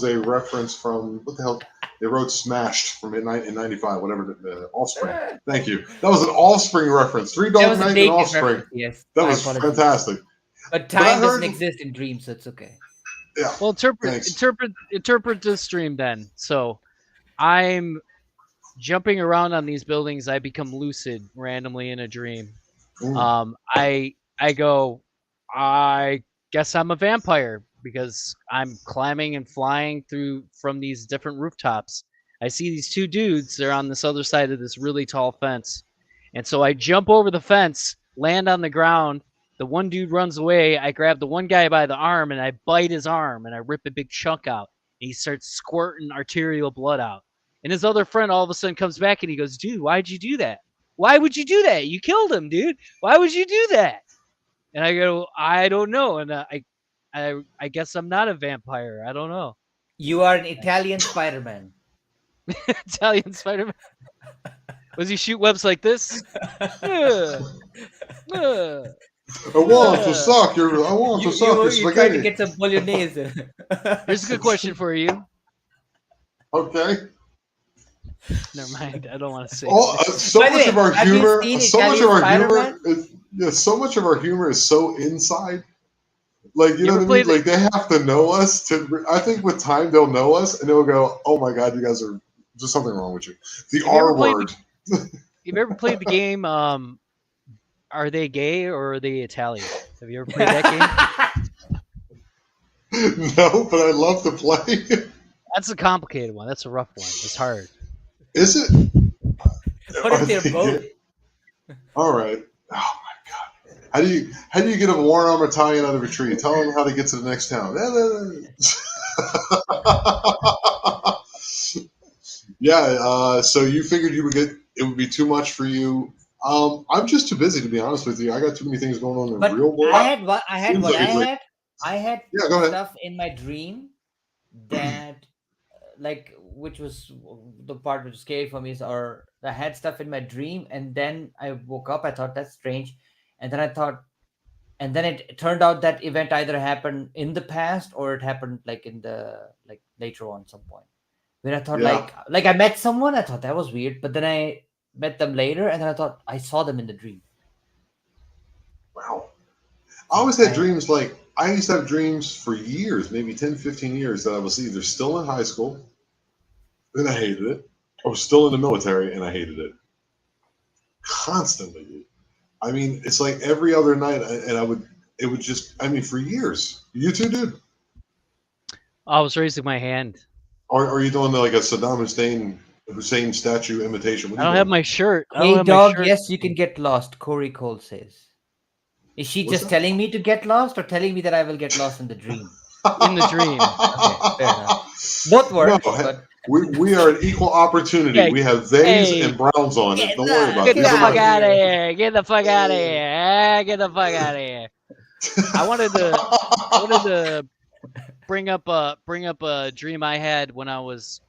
a reference from what the hell? They wrote "Smashed" from in '95, whatever the Offspring. Thank you. That was an Offspring reference. Three that Dog was a Night and dated Offspring. reference. Yes, That my was apologies. fantastic. But But I time doesn't heard, exist in dreams, so it's okay. yeah. well, Thanks. interpret this stream then. So I'm jumping around on these buildings. I become lucid randomly in a dream. Mm. I go, I guess I'm a vampire because I'm climbing and flying through from these different rooftops. I see these two dudes. They're on this other side of this really tall fence. And so I jump over the fence, land on the ground. The one dude runs away. I grab the one guy by the arm and I bite his arm and I rip a big chunk out. And he starts squirting arterial blood out. And his other friend all of a sudden comes back and he goes, dude, why'd you do that? Why would you do that? You killed him, dude. Why would you do that? And I go, I don't know. And I guess I'm not a vampire. I don't know. You are an Italian Spider-Man. Italian Spider-Man. Was he shoot webs like this? I want to suck your. I want to suck your You tried to spaghetti. get some bolognese. Here's a good question for you. Okay. Never mind. I don't want to say. So By the much way, of our have you humor, seen so much Italian of our Spider-Man? humor, so much of our humor is so inside. Like, you know ever what I mean? play Like, they have to know us to. I think with time they'll know us and they'll go, "Oh my god, you guys are just something wrong with you." The Have you ever R played word. You've ever played the game? Are they gay or are they Italian? Have you ever played that game? No, but I'd love to play. That's a complicated one. That's a rough one. It's hard. Is it? What Are if they're they both? gay? All right. Oh my god. How do you get a one armed Italian out of a tree? Tell him how to get to the next town. Yeah. So you figured it would be too much for you. I'm just too busy to be honest with you. I got too many things going on in the But real world. I had Seems what like a great. I had Yeah, go ahead. stuff in my dream that like which was the part which was scary for me is or I had stuff in my dream and then I woke up, I thought that's strange, and then it turned out that event either happened in the past or it happened like in the like later on some point. Where I thought Yeah. like I met someone, I thought that was weird, but then I met them later and then I thought I saw them in the dream. Wow. I always had dreams like I used to have dreams for years, maybe 10, 15 years, that I was either still in high school and I hated it, or still in the military and I hated it. Constantly, dude. I mean, it's like every other night, and it would just, I mean, for years. You too, dude? I was raising my hand. Or are you doing like a Saddam Hussein statue imitation? What I are you don't have doing? my shirt. I don't Hey have my dog, shirt. yes, you can get lost, Corey Cole says. Is she What's just that? telling me to get lost or telling me that I will get lost in the dream? In the dream. Okay, fair enough. Both work, No, but we are an equal opportunity. Yeah, We have theys hey, and browns on it. get Don't worry about it. get These the are fuck my. out of here! Get the fuck out of here! Get the fuck out of here! I wanted to bring up a dream I had when I was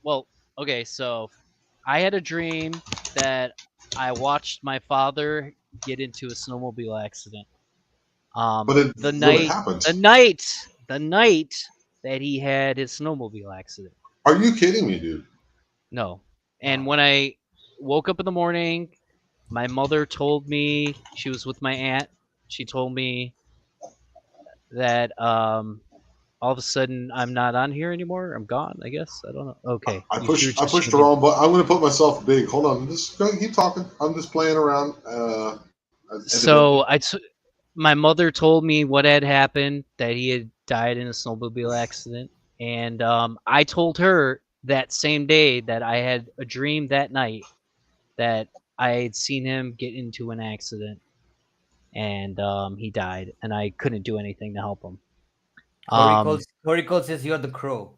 okay, so I had a dream that I watched my father get into a snowmobile accident. But it The really night happened. the night that he had his snowmobile accident. Are you kidding me, dude? No. And when I woke up in the morning, my mother told me she was with my aunt. She told me that all of a sudden I'm not on here anymore. I'm gone, I guess. I don't know. Okay. I You pushed I just pushed showed the me. wrong button. I'm going to put myself big. Hold on. Just keep talking. I'm just playing around. So my mother told me what had happened, that he had died in a snowmobile accident, and I told her that same day that I had a dream that night that I had seen him get into an accident and he died, and I couldn't do anything to help him. Corey Cole says you're the crow.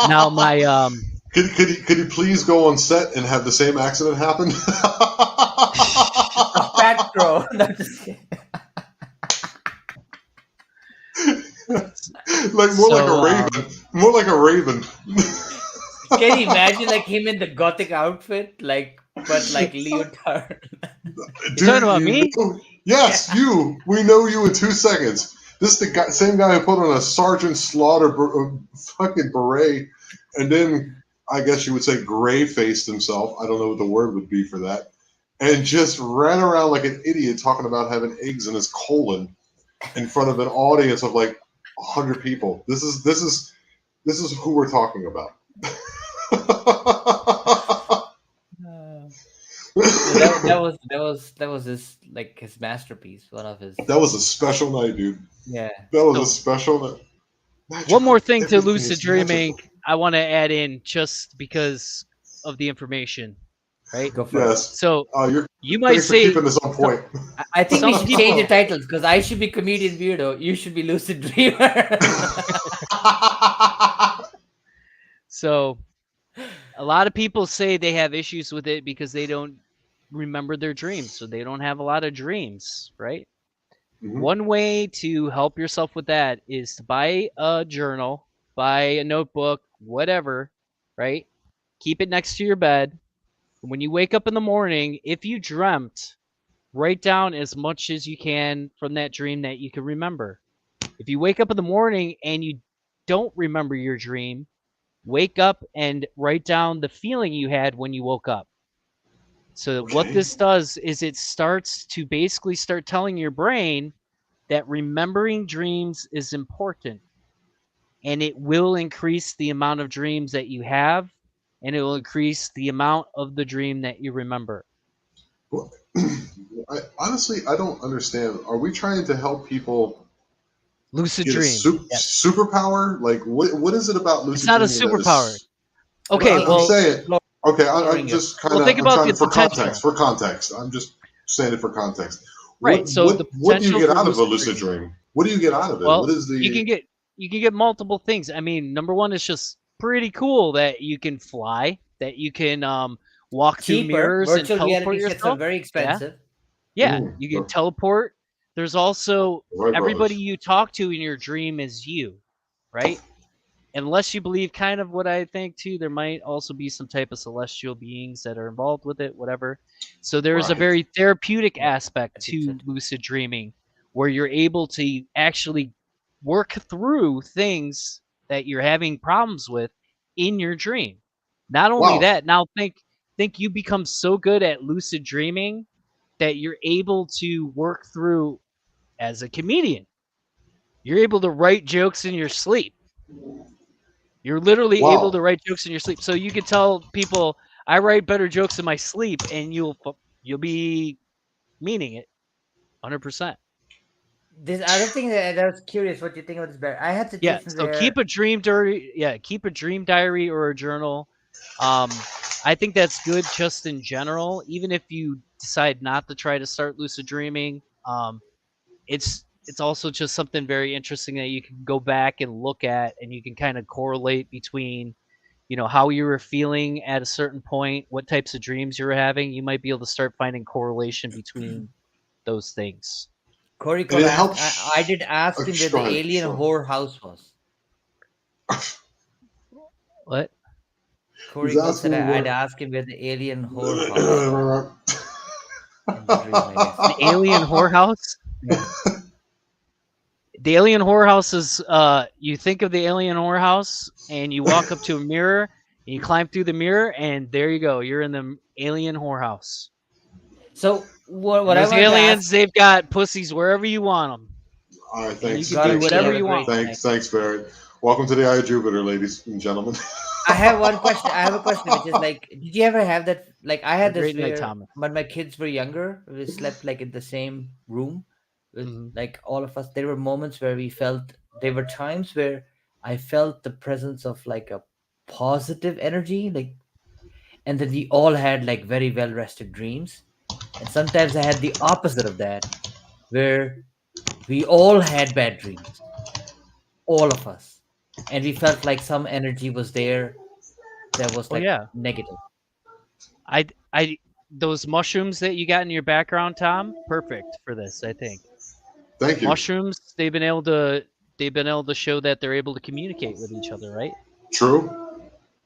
Now my Could you please go on set and have the same accident happen? A fat crow. Not just kidding. Like more like a raven. More like a raven. Can you imagine like him in the gothic outfit, like but like leotard? Dude, talking about me? Yes, you. We know you in 2 seconds. This is the guy, same guy who put on a Sergeant Slaughter fucking beret, and then I guess you would say gray faced himself. I don't know what the word would be for that, and just ran around like an idiot talking about having eggs in his colon in front of an audience of like 100 people. This is who we're talking about. That was his like his masterpiece. One of his. That was a special night, dude. Yeah. That was a special night. Magical. One more thing to Everything lucid is dreaming, magical. I want to add in just because of the information, right? Go for it. Yes. So You're you might thanks for say keeping this on point. I think we Some should people- change the titles because I should be comedian weirdo. You should be lucid dreamer. so. A lot of people say they have issues with it because they don't remember their dreams, so they don't have a lot of dreams, right? Mhm. One way to help yourself with that is to buy a journal, buy a notebook, whatever, right? Keep it next to your bed. When you wake up in the morning, if you dreamt, write down as much as you can from that dream that you can remember. If you wake up in the morning and you don't remember your dream, wake up and write down the feeling you had when you woke up. So what Okay. this does is it starts to basically start telling your brain that remembering dreams is important, and it will increase the amount of dreams that you have, and it will increase the amount of the dream that you remember. Well, honestly, I don't understand. Are we trying to help people Lucid get a dream. Yes. superpower? Like, what is it about lucid It's not a dreaming that is- superpower. Okay, I'm well, saying. Okay, I'm Exploring just kind Well, of. think I'm about trying the for potential. context. For context, I'm just saying it for context. Right, What, so what, the what do you potential get for out of a lucid lucid dream? What do you get out of it? well, What is the? you can get multiple things. I mean, number one is just pretty cool that you can fly, that you can walk through Cheaper. mirrors and Virtual teleport reality sets are yourself. very expensive. Yeah, Mm, you can teleport. There's also Right, everybody brothers. you talk to in your dream is you, right? Unless you believe kind of what I think too, there might also be some type of celestial beings that are involved with it, whatever. So there's a Right. very therapeutic Yeah, aspect I think so to too. lucid dreaming where you're able to actually work through things that you're having problems with in your dream. Not only Wow. that, now think you become so good at lucid dreaming that you're able to work through as a comedian. You're able to write jokes in your sleep. You're literally able Wow. to write jokes in your sleep. So you can tell people, I write better jokes in my sleep, and you'll be meaning it 100%. This other thing that I was curious what you think about this better. I had Yeah. situations So where keep a dream diary. Yeah, keep a dream diary or a journal. I think that's good just in general. Even if you decide not to try to start lucid dreaming, it's also just something very interesting that you can go back and look at, and you can kind of correlate between how you were feeling at a certain point, what types of dreams you were having. You might be able to start finding correlation between those things. Corey And Cole it asked, helps. I did ask him where Go the ahead. alien Sure. whore house was. What? Corey He's Cole said asking I'd where. ask him where the alien whore house was in the dream, I guess. The alien whorehouse? Yeah. The alien whorehouse is you think of the alien whorehouse and you walk up to a mirror and you climb through the mirror and there you go. You're in the alien whorehouse. So what And I those wanted to aliens, ask, they've got pussies wherever you want them. All right, And thanks. you can Gotta do be whatever have a you want. great Thanks, Barrett. Welcome to the Eye of Jupiter, ladies and gentlemen. I have one question. I have a question, which is like, did you ever have that? Like, I Have a had this great night, where Thomas. when my kids were younger, we slept like in the same room with Mhm. like all of us. There were moments where we felt there were times where I felt the presence of like a positive energy, like, and then we all had like very well rested dreams. And sometimes I had the opposite of that, where we all had bad dreams, all of us, and we felt like some energy was there that was Oh like yeah, negative. I those mushrooms that you got in your background, Tom, perfect for this. I think Thank you. mushrooms they've been able to show that they're able to communicate with each other, right? True.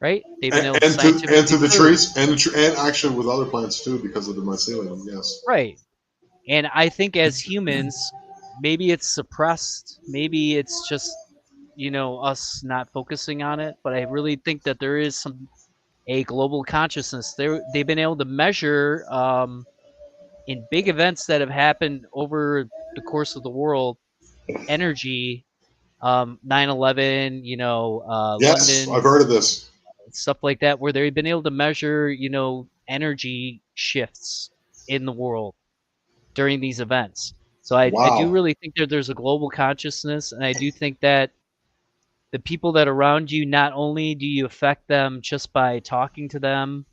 Right? They've been And, able to and to scientifically the prove. trees and actually with other plants too because of the mycelium. Yes. Right. And I think as humans, maybe it's suppressed, maybe it's just us not focusing on it, but I really think that there is a global consciousness. They've been able to measure in big events that have happened over the course of the world, energy, 9/11, Yes, London, I've heard of this. stuff like that, where they've been able to measure, energy shifts in the world during these events. So I do Wow. really think that there's a global consciousness, and I do think that the people that are around you, not only do you affect them just by talking to them,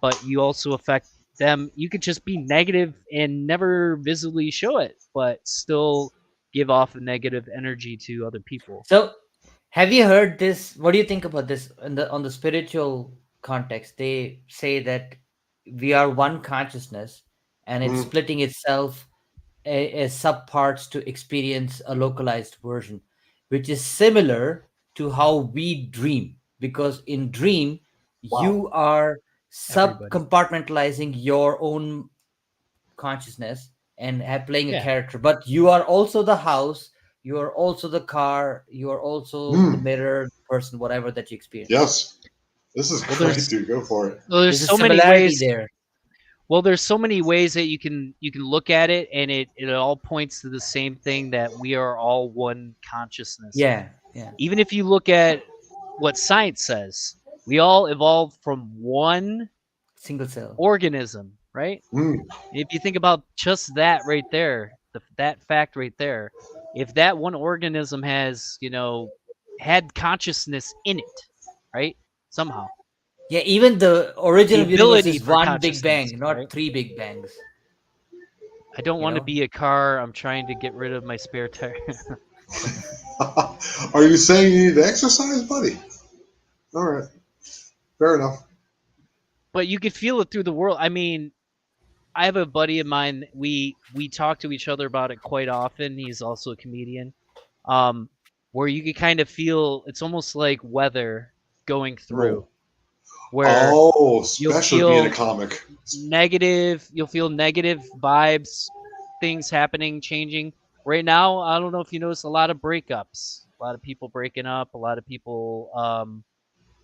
but you also affect them. You could just be negative and never visibly show it, but still give off a negative energy to other people. So, have you heard this? What do you think about this in the on the spiritual context? They say that we are one consciousness, and it's Mm, splitting itself as subparts to experience a localized version, which is similar to how we dream. Because in dream, wow. you are sub Everybody. compartmentalizing your own consciousness and playing a Yeah. character, but you are also the house, you are also the car, you are also the Mm, mirror, the person, whatever that you experience. yes. This is Well, great, dude. Go for it. there's There's a so many similarity ways. there. Well, there's so many ways that you can look at it, and it all points to the same thing, that we are all one consciousness. Yeah, yeah. Even if you look at what science says, we all evolved from one Single cell. organism, right? Mm, If you think about just that right there, that fact right there, if that one organism has, had consciousness in it, right? Somehow. Yeah, even the The original universe ability is for one big consciousness, bang, right? not three big bangs. I don't You want to know. be a car. I'm trying to get rid of my spare tire. are you saying you need to exercise, buddy? All right. Fair enough. But you could feel it through the world. I mean, I have a buddy of mine. We talk to each other about it quite often. He's also a comedian. Um, where you could kind of feel it's almost like weather going Whoa. through, where Oh, you'll especially being a feel comic. you'll feel negative vibes, things happening, changing. Right now, I don't know if you notice a lot of breakups, a lot of people breaking up, a lot of people,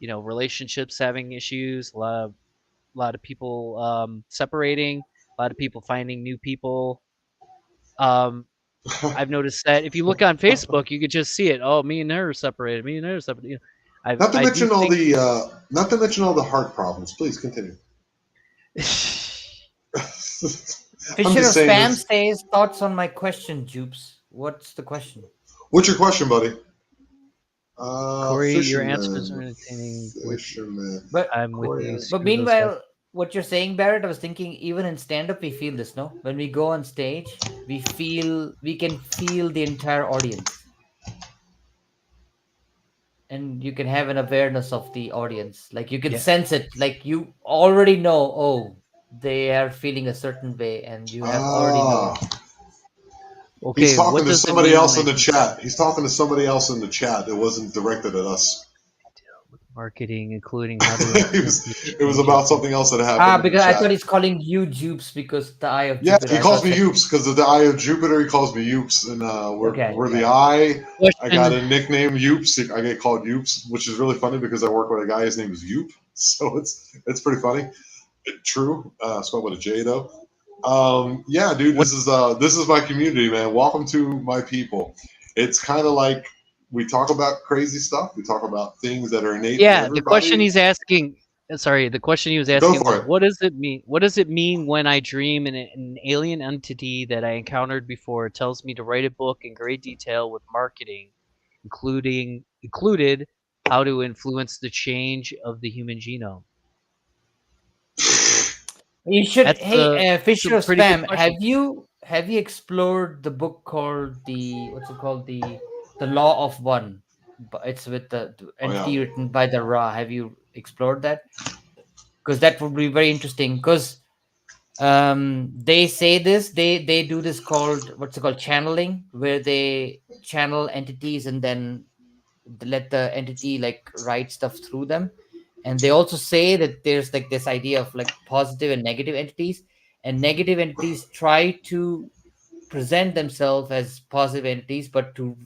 relationships having issues, a lot of people separating, a lot of people finding new people. Um, I've noticed that if you look on Facebook, you could just see it. Oh, me and her are separated. Me and her are separated. not to I do mention all think. the not to mention all the heart problems. Please continue. I'm Fisher just of saying Spam this. says thoughts on my question, Jupes. What's the question? What's your question, buddy? Corey, your answers are Fisherman. entertaining. Fisherman. But I'm with Corey you. asked. but Screw those guys. meanwhile, what you're saying, Barrett, I was thinking even in stand up we feel this, no? When we go on stage, we can feel the entire audience. And you can have an awareness of the audience. Like you can Yeah. sense it. Like you already know, oh, they are feeling a certain way, and you have already Ah, known. he's Okay, talking what to does it somebody mean when else I in the do chat. He's talking to somebody else in the chat that wasn't directed at us. marketing, including how to influence the It was exchange of about something else that happened Ah, in the because I thought chat. he's calling you Jupes because the eye of Yeah, Jupiter. he I calls thought me like Oops because of the eye of Jupiter. He calls me Oops, and okay, we're the yeah. eye. I got question. a nickname Oops. I get called Oops, which is really funny because I work with a guy. His name is Yoop, so it's pretty funny. True, spelled with a J though. Yeah, dude, What? this is my community, man. Welcome to my people. It's kind of like we talk about crazy stuff. We talk about things that are innate in Yeah, the question everybody. he's asking. Sorry, the question he was Go asking for was, it. what does it mean? What does it mean when I dream an alien entity that I encountered before tells me to write a book in great detail with marketing, including included how to influence the change of the human genome. You should. That's Hey, it's a Fisher of pretty good Spam, question. have you explored the book called the what's it called the Law of One? It's with the Oh yeah. entity written by the Ra. Have you explored that? Because that would be very interesting. Because they say this, they do this called what's it called channeling, where they channel entities and then let the entity like write stuff through them. And they also say that there's like this idea of like positive and negative entities, and negative entities try to present themselves as positive entities, but to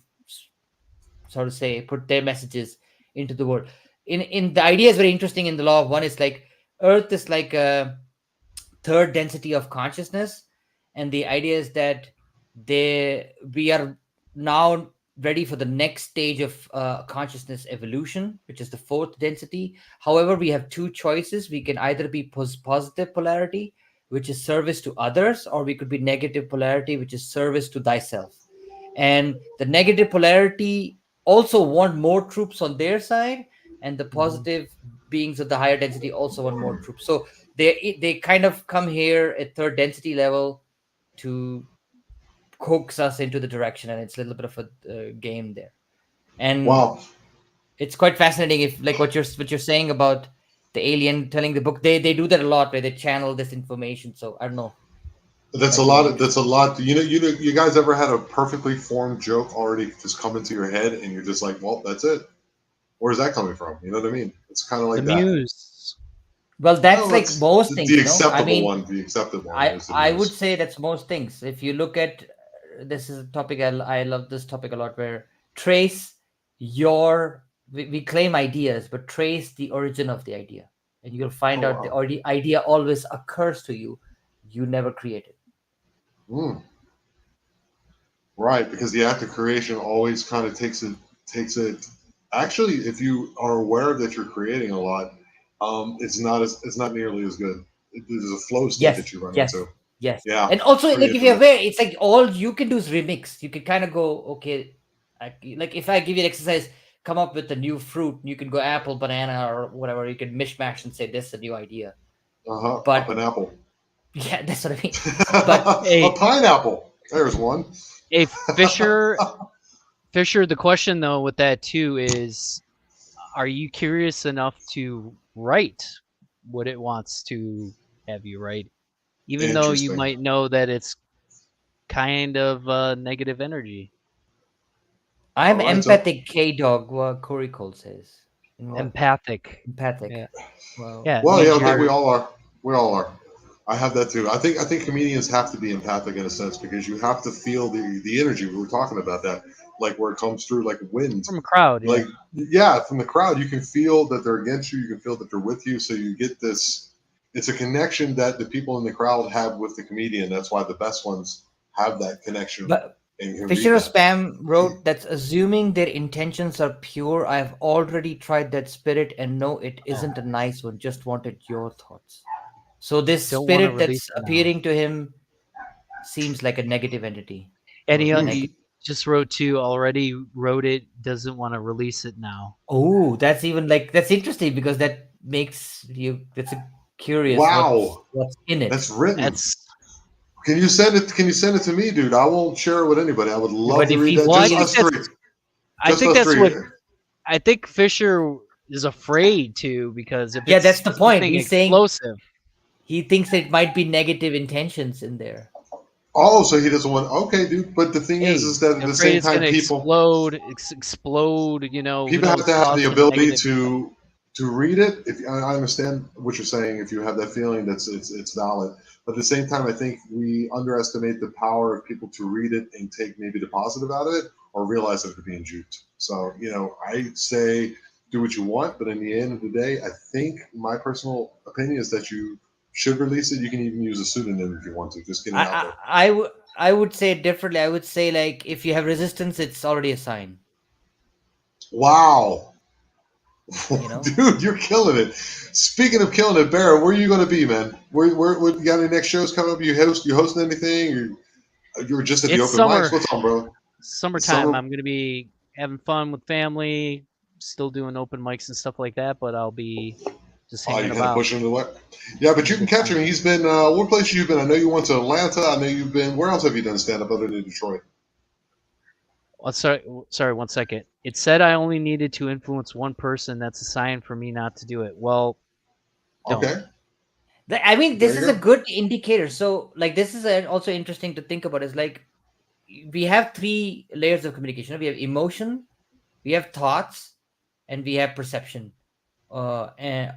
sort of say put their messages into the world. In the idea is very interesting. In the Law of One, it's like Earth is like a third density of consciousness, and the idea is that we are now ready for the next stage of consciousness evolution, which is the fourth density. However, we have two choices. We can either be positive polarity, which is service to others, or we could be negative polarity, which is service to thyself. And the negative polarity also want more troops on their side, and the Mhm. positive beings of the higher density also want more troops. So they kind of come here at third density level to coax us into the direction, and it's a little bit of a game there. And Wow. it's quite fascinating. If like what you're saying about the alien telling the book, they do that a lot, where they channel this information. So I don't know, That's a might be lot very of that's a interesting. lot. You guys ever had a perfectly formed joke already just come into your head and you're just like, well, that's it. Where's that coming from? You know what I mean? It's kind of The like that. muse. Well, that's Oh, like that's most things, the I acceptable mean, one. The accepted one I is the I would muse. say that's most things. If you look at this is a topic I love this topic a lot, where trace your we claim ideas, but trace the origin of the idea, and you'll find Oh out the wow. idea always occurs to you. You never create it. Mm, right, because the act of creation always kind of takes it. Actually, if you are aware that you're creating a lot, it's not nearly as good. There's a flow state Yes, that you run yes, into. yes. Yeah, And also, like if you're creativity. aware, it's like all you can do is remix. You can kind of go, okay, like if I give you an exercise, come up with a new fruit. You can go apple, banana, or whatever. You can mishmash and say this is a new idea. Uh huh. Up But an apple. yeah, that's what I mean. But A Hey, pineapple. There's one. hey, Fisher. The question though with that too is, are you curious enough to write what it wants to have you write, even though you Interesting. might know that it's kind of negative energy? All I'm right. So, empathic, K dog. What Corey Cole says. You know what? Empathic. Empathic. Yeah, Well, yeah. It well, yeah. means Okay, we you're all are. We all are. I have that too. I think comedians have to be empathic in a sense because you have to feel the energy. We were talking about that, like where it comes through, like wind. from a crowd. Like Yeah. yeah, from the crowd, you can feel that they're against you. You can feel that they're with you. So you get this. It's a connection that the people in the crowd have with the comedian. That's why the best ones have that connection but and can read Fisher of that. Spam wrote that's assuming their intentions are pure. I have already tried that spirit and no, it Oh, isn't a nice one. Just wanted your thoughts. So this don't want to spirit release that's it now. appearing to him seems like a negative entity And or Hmm. he negative. just wrote to already wrote it. Doesn't want to release it now. Oh, that's even like that's interesting because that makes you that's a curious Wow, what's in it. that's written. That's Can you send it? Can you send it to me, dude? I won't share it with anybody. I would Yeah, love but to if read he that. well. Just us three. I Just think us that's three. what I think Fisher is afraid to, because if yeah, that's it's the point. something He's saying explosive, he thinks that it might be negative intentions in there. Oh, so he doesn't want. Okay, dude. But the thing Hey, is that at the afraid same it's time, gonna people explode. Who people have knows? to have Cause the some ability negative. to read it. If I understand what you're saying, if you have that feeling, that's it's valid. But at the same time, I think we underestimate the power of people to read it and take maybe the positive out of it, or realize that they're being duped. So I say do what you want, but in the end of the day, I think my personal opinion is that you should release it. You can even use a pseudonym if you want to. Just get it I out I there. I would I would say it differently. I would say like if you have resistance, it's already a sign. Wow. You know. Dude, you're killing it. Speaking of killing it, Barrett, where are you going to be, man? Where you got any next shows coming up? You hosting anything? You're just at the It's open mics. summer, What's on, bro? It's summertime. summer. I'm gonna be having fun with family, still doing open mics and stuff like that. But I'll be just Oh, you hanging kind of about, pushing him away. Yeah, but having you a can good catch him. time. He's been, what places you've been? I know you went to Atlanta. I know you've been, where else have you done stand up other than Detroit? Sorry, 1 second. It said I only needed to influence one person. That's a sign for me not to do it. Well, don't. Okay, I mean, there this you is a go. good indicator. So, like, this is also interesting to think about. Is like we have three layers of communication. We have emotion, we have thoughts, and we have perception. And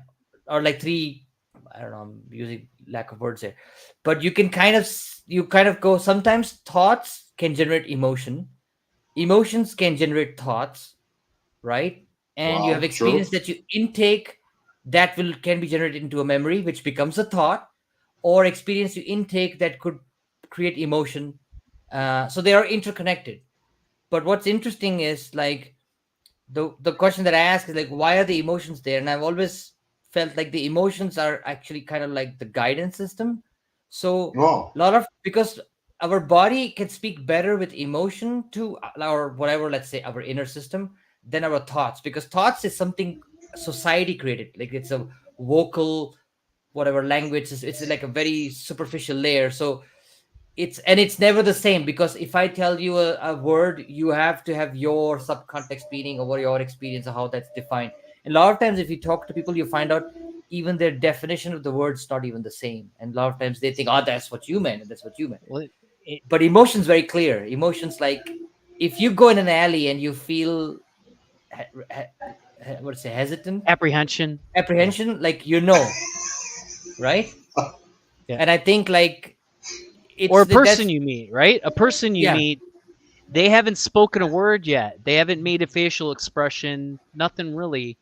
or like three. I don't know. I'm using lack of words here, but you can kind of go. Sometimes thoughts can generate emotion. Emotions can generate thoughts, right? And you have Wow, true. experience that you intake that will can be generated into a memory, which becomes a thought, or experience you intake that could create emotion. So they are interconnected. But what's interesting is like the question that I ask is like, why are the emotions there? And I've always felt like the emotions are actually kind of like the guidance system. So Oh, a lot of because our body can speak better with emotion to our whatever, let's say our inner system, than our thoughts, because thoughts is something society created. Like it's a vocal whatever language is, it's like a very superficial layer. So it's never the same, because if I tell you a word, you have to have your subcontext meaning or your experience of how that's defined. And a lot of times if you talk to people, you find out even their definition of the word's not even the same, and a lot of times they think, oh, that's what you meant, and that's what you meant. Well, it, But emotions very clear. Emotions, like if you go in an alley and you feel what to say, hesitant, apprehension. Yeah. apprehension, like right? Yeah. And I think like Or it's a person that's you meet, right? A person you yeah. meet, they haven't spoken a word yet. They haven't made a facial expression, nothing really.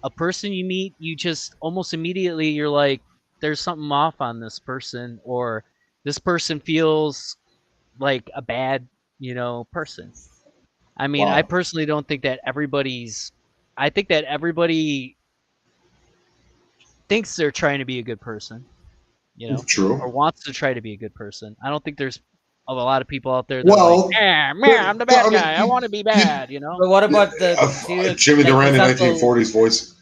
A person you meet, you just almost immediately you're like, there's something off on this person, or this person feels like a bad, person. I mean, I wow, personally don't think that everybody's I think that everybody thinks they're trying to be a good person, true. or wants to try to be a good person. I don't think there's a lot of people out there that are like, Well, man, I'm the bad I mean, guy. I want to be you, bad, But what yeah, about the serial, Jimmy like for Durant in example, 1940s voice.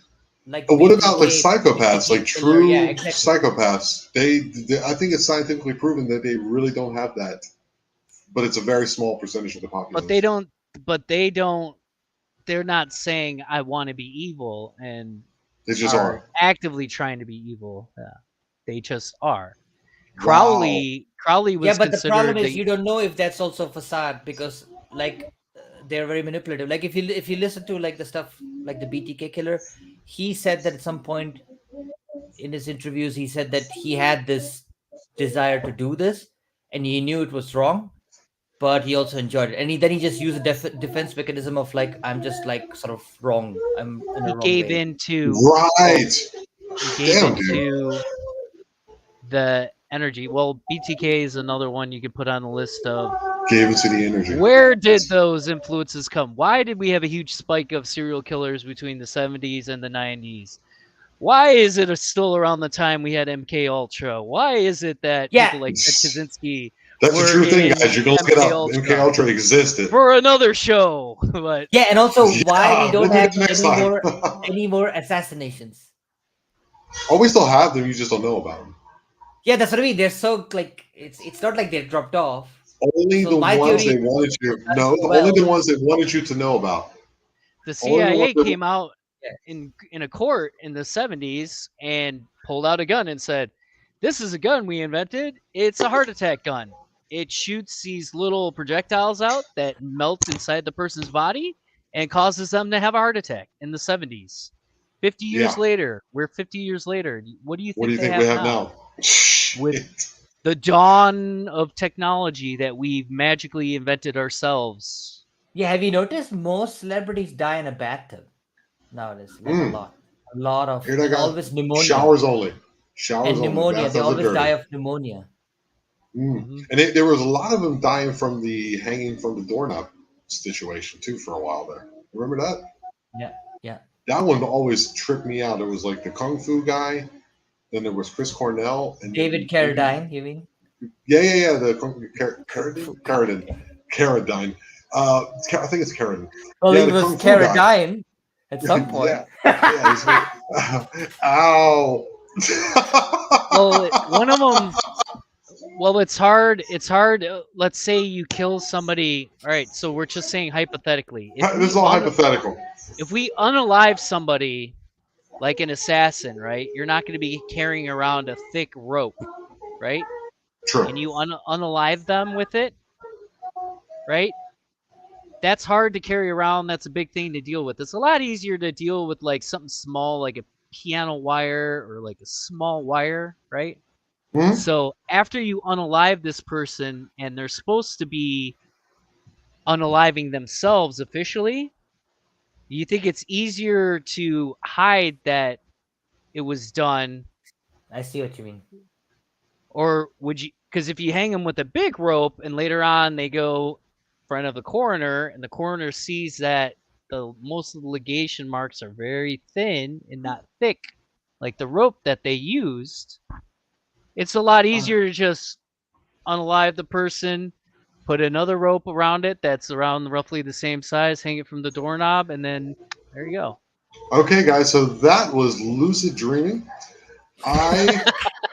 like What about like BTK, psychopaths, like BTK killer? Yeah, true exactly. psychopaths? I think it's scientifically proven that they really don't have that, but it's a very small percentage of the but they population. don't. But they don't. They're not saying I want to be evil and They just are are. actively trying to be evil. Yeah, they just are. Wow. Crowley Yeah, was but the problem considered is the you don't know if that's also facade, because like they're very manipulative. Like if you listen to like the stuff like the BTK killer, he said that at some point in his interviews he said that he had this desire to do this and he knew it was wrong, but he also enjoyed it. And then he just used a defense mechanism of like, I'm just like sort of wrong. I'm in a he wrong gave way. into well, Right. he gave Damn, dude. into the energy. Well, BTK is another one you could put on the list of Gave it to the energy. where did those influences come? Why did we have a huge spike of serial killers between the 70s and the 90s? Why is it still around the time we had MK Ultra? Why is it that Yeah, people like Ted Kaczynski That's the were true thing, in guys. You can look it MK up. MK Ultra Ultra existed. for another show? But yeah, and also why we Yeah, we'll don't do have that next time. any more assassinations. Oh, we still have them. You just don't know about them. Yeah, that's what I mean. They're so like it's not like they're dropped off. Only So the my ones theory is they wanted you. done No, so only the well. ones they wanted you to know about. the Only the ones CIA that. came out Yeah. in a court in the 70s and pulled out a gun and said, "This is a gun we invented. It's a heart attack gun. It shoots these little projectiles out that melt inside the person's body and causes them to have a heart attack." In the 70s. 50 years Yeah. later, we're 50 years later. What do you What do think you they think we have have now now? with the dawn of technology that we've magically invented ourselves? Yeah, have you noticed most celebrities die in a bathtub nowadays? Like a Mm, lot. A lot of here they got always pneumonia. showers only. Showers And only. pneumonia. They Bathtubs are always die dirty. of pneumonia. Mm. Hmm. And there was a lot of them dying from the hanging from the doorknob situation too for a while there. Remember that? Yeah. Yeah. That one always tripped me out. It was like the kung fu guy. Then there was Chris Cornell, and David then maybe Carradine, you mean? yeah, yeah, yeah. The Kung Fu. Carradine. I think it's Karen. Well, Yeah, he the was Kung Fu guy. Carradine at some point. Yeah. He's like, ow. Well, one of them. Well, it's hard. It's hard. Let's say you kill somebody. All right, so we're just saying hypothetically. This is all hypothetical. If we unalive somebody, like an assassin, right? You're not going to be carrying around a thick rope, right? True. And you unalive them with it, right? That's hard to carry around. That's a big thing to deal with. It's a lot easier to deal with like something small, like a piano wire or like a small wire, right? Hmm? So after you unalive this person and they're supposed to be unaliving themselves officially, you think it's easier to hide that it was done, I see what you mean. or would you? Because if you hang them with a big rope and later on they go in front of the coroner and the coroner sees that most of the ligation marks are very thin and not thick, like the rope that they used, it's a lot easier to just unalive the person, put another rope around it that's around roughly the same size, hang it from the doorknob, and then there you go. Okay, guys, so that was Lucid Dreaming. I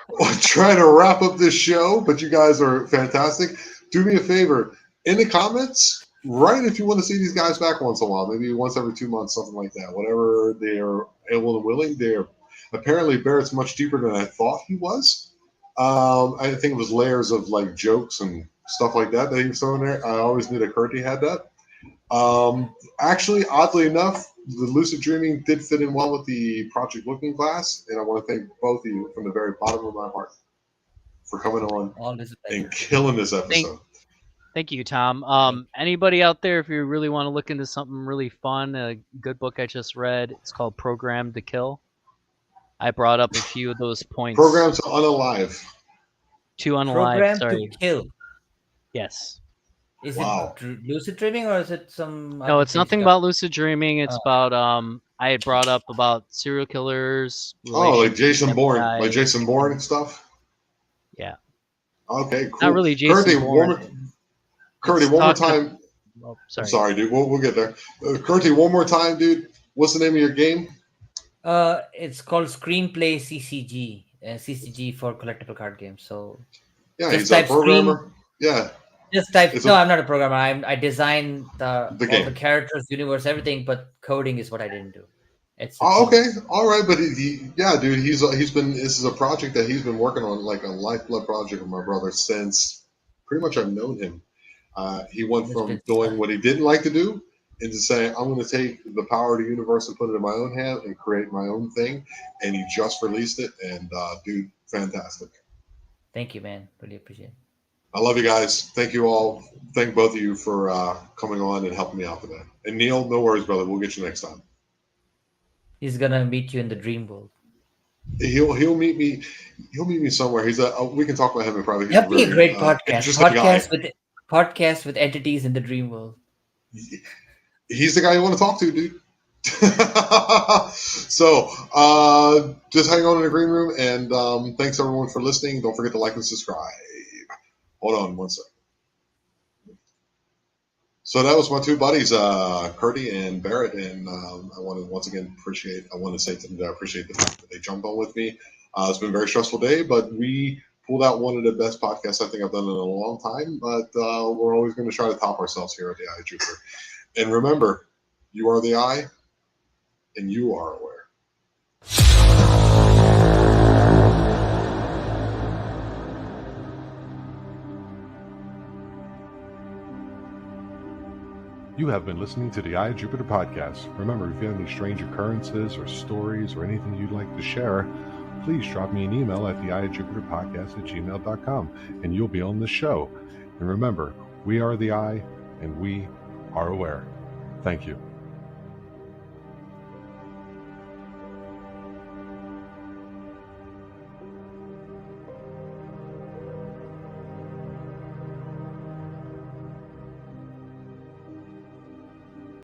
will try to wrap up this show, but you guys are fantastic. Do me a favor. In the comments, write if you want to see these guys back once in a while, maybe once every 2 months, something like that. Whatever they are able and willing. They're apparently Barrett's much deeper than I thought he was. I think it was layers of like jokes and stuff like that he was throwing there. I always knew that Kurtie had that. Actually, oddly enough, the Lucid Dreaming did fit in well with the Project Looking Glass, and I want to thank both of you from the very bottom of my heart for coming on and killing this episode. Thank you, Tom. Anybody out there, if you really want to look into something really fun, a good book I just read, it's called Programmed to Kill. I brought up a few of those points. Programmed to Unalive. To Unalive, Programmed sorry. to Kill. Yes. Is it lucid dreaming or is it some? No, it's nothing about lucid dreaming. It's about I had brought up about serial killers. Oh, like Jason Bourne, like Jason Bourne and stuff. Yeah. Okay, cool. Not really Jason Bourne. Kurtie, one more time. Sorry. I'm sorry, dude. We'll get there. Kurtie, one more time, dude. What's the name of your game? It's called Screenplay CCG. CCG for collectible card games. So yeah, he's a programmer. Yeah. Just type. No, I'm not a programmer. I design all game. the characters, universe, everything. But coding is what I didn't do. It's okay, all right. But yeah, dude. He's been. This is a project that he's been working on, like a lifeblood project with my brother since pretty much I've known him. He went from doing what he didn't like to do into saying, I'm going to take the power of the universe and put it in my own hand and create my own thing. And he just released it. And dude, fantastic. Thank you, man. Really appreciate it. I love you guys. Thank you all. Thank both of you for coming on and helping me out today. And Neil, no worries, brother. We'll get you next time. He's gonna meet you in the dream world. He'll meet me. He'll meet me somewhere. We can talk about him in private. That'd be a great podcast. Podcast with entities in the dream world. He's the guy you want to talk to, dude. So just hang on in the green room, and thanks everyone for listening. Don't forget to like and subscribe. Hold on one second. So that was my two buddies, Kurtie and Barrett, and I want to once again say to them that I appreciate the fact that they jumped on with me. It's been a very stressful day, but we pulled out one of the best podcasts I think I've done in a long time. But we're always going to try to top ourselves here at the Eye of Jupiter. And remember, you are the eye, and you are aware. You have been listening to the Eye of Jupiter podcast. Remember, if you have any strange occurrences or stories or anything you'd like to share, please drop me an email at theeyejupiterpodcast@gmail.com and you'll be on the show. And remember, we are the eye and we are aware. Thank you.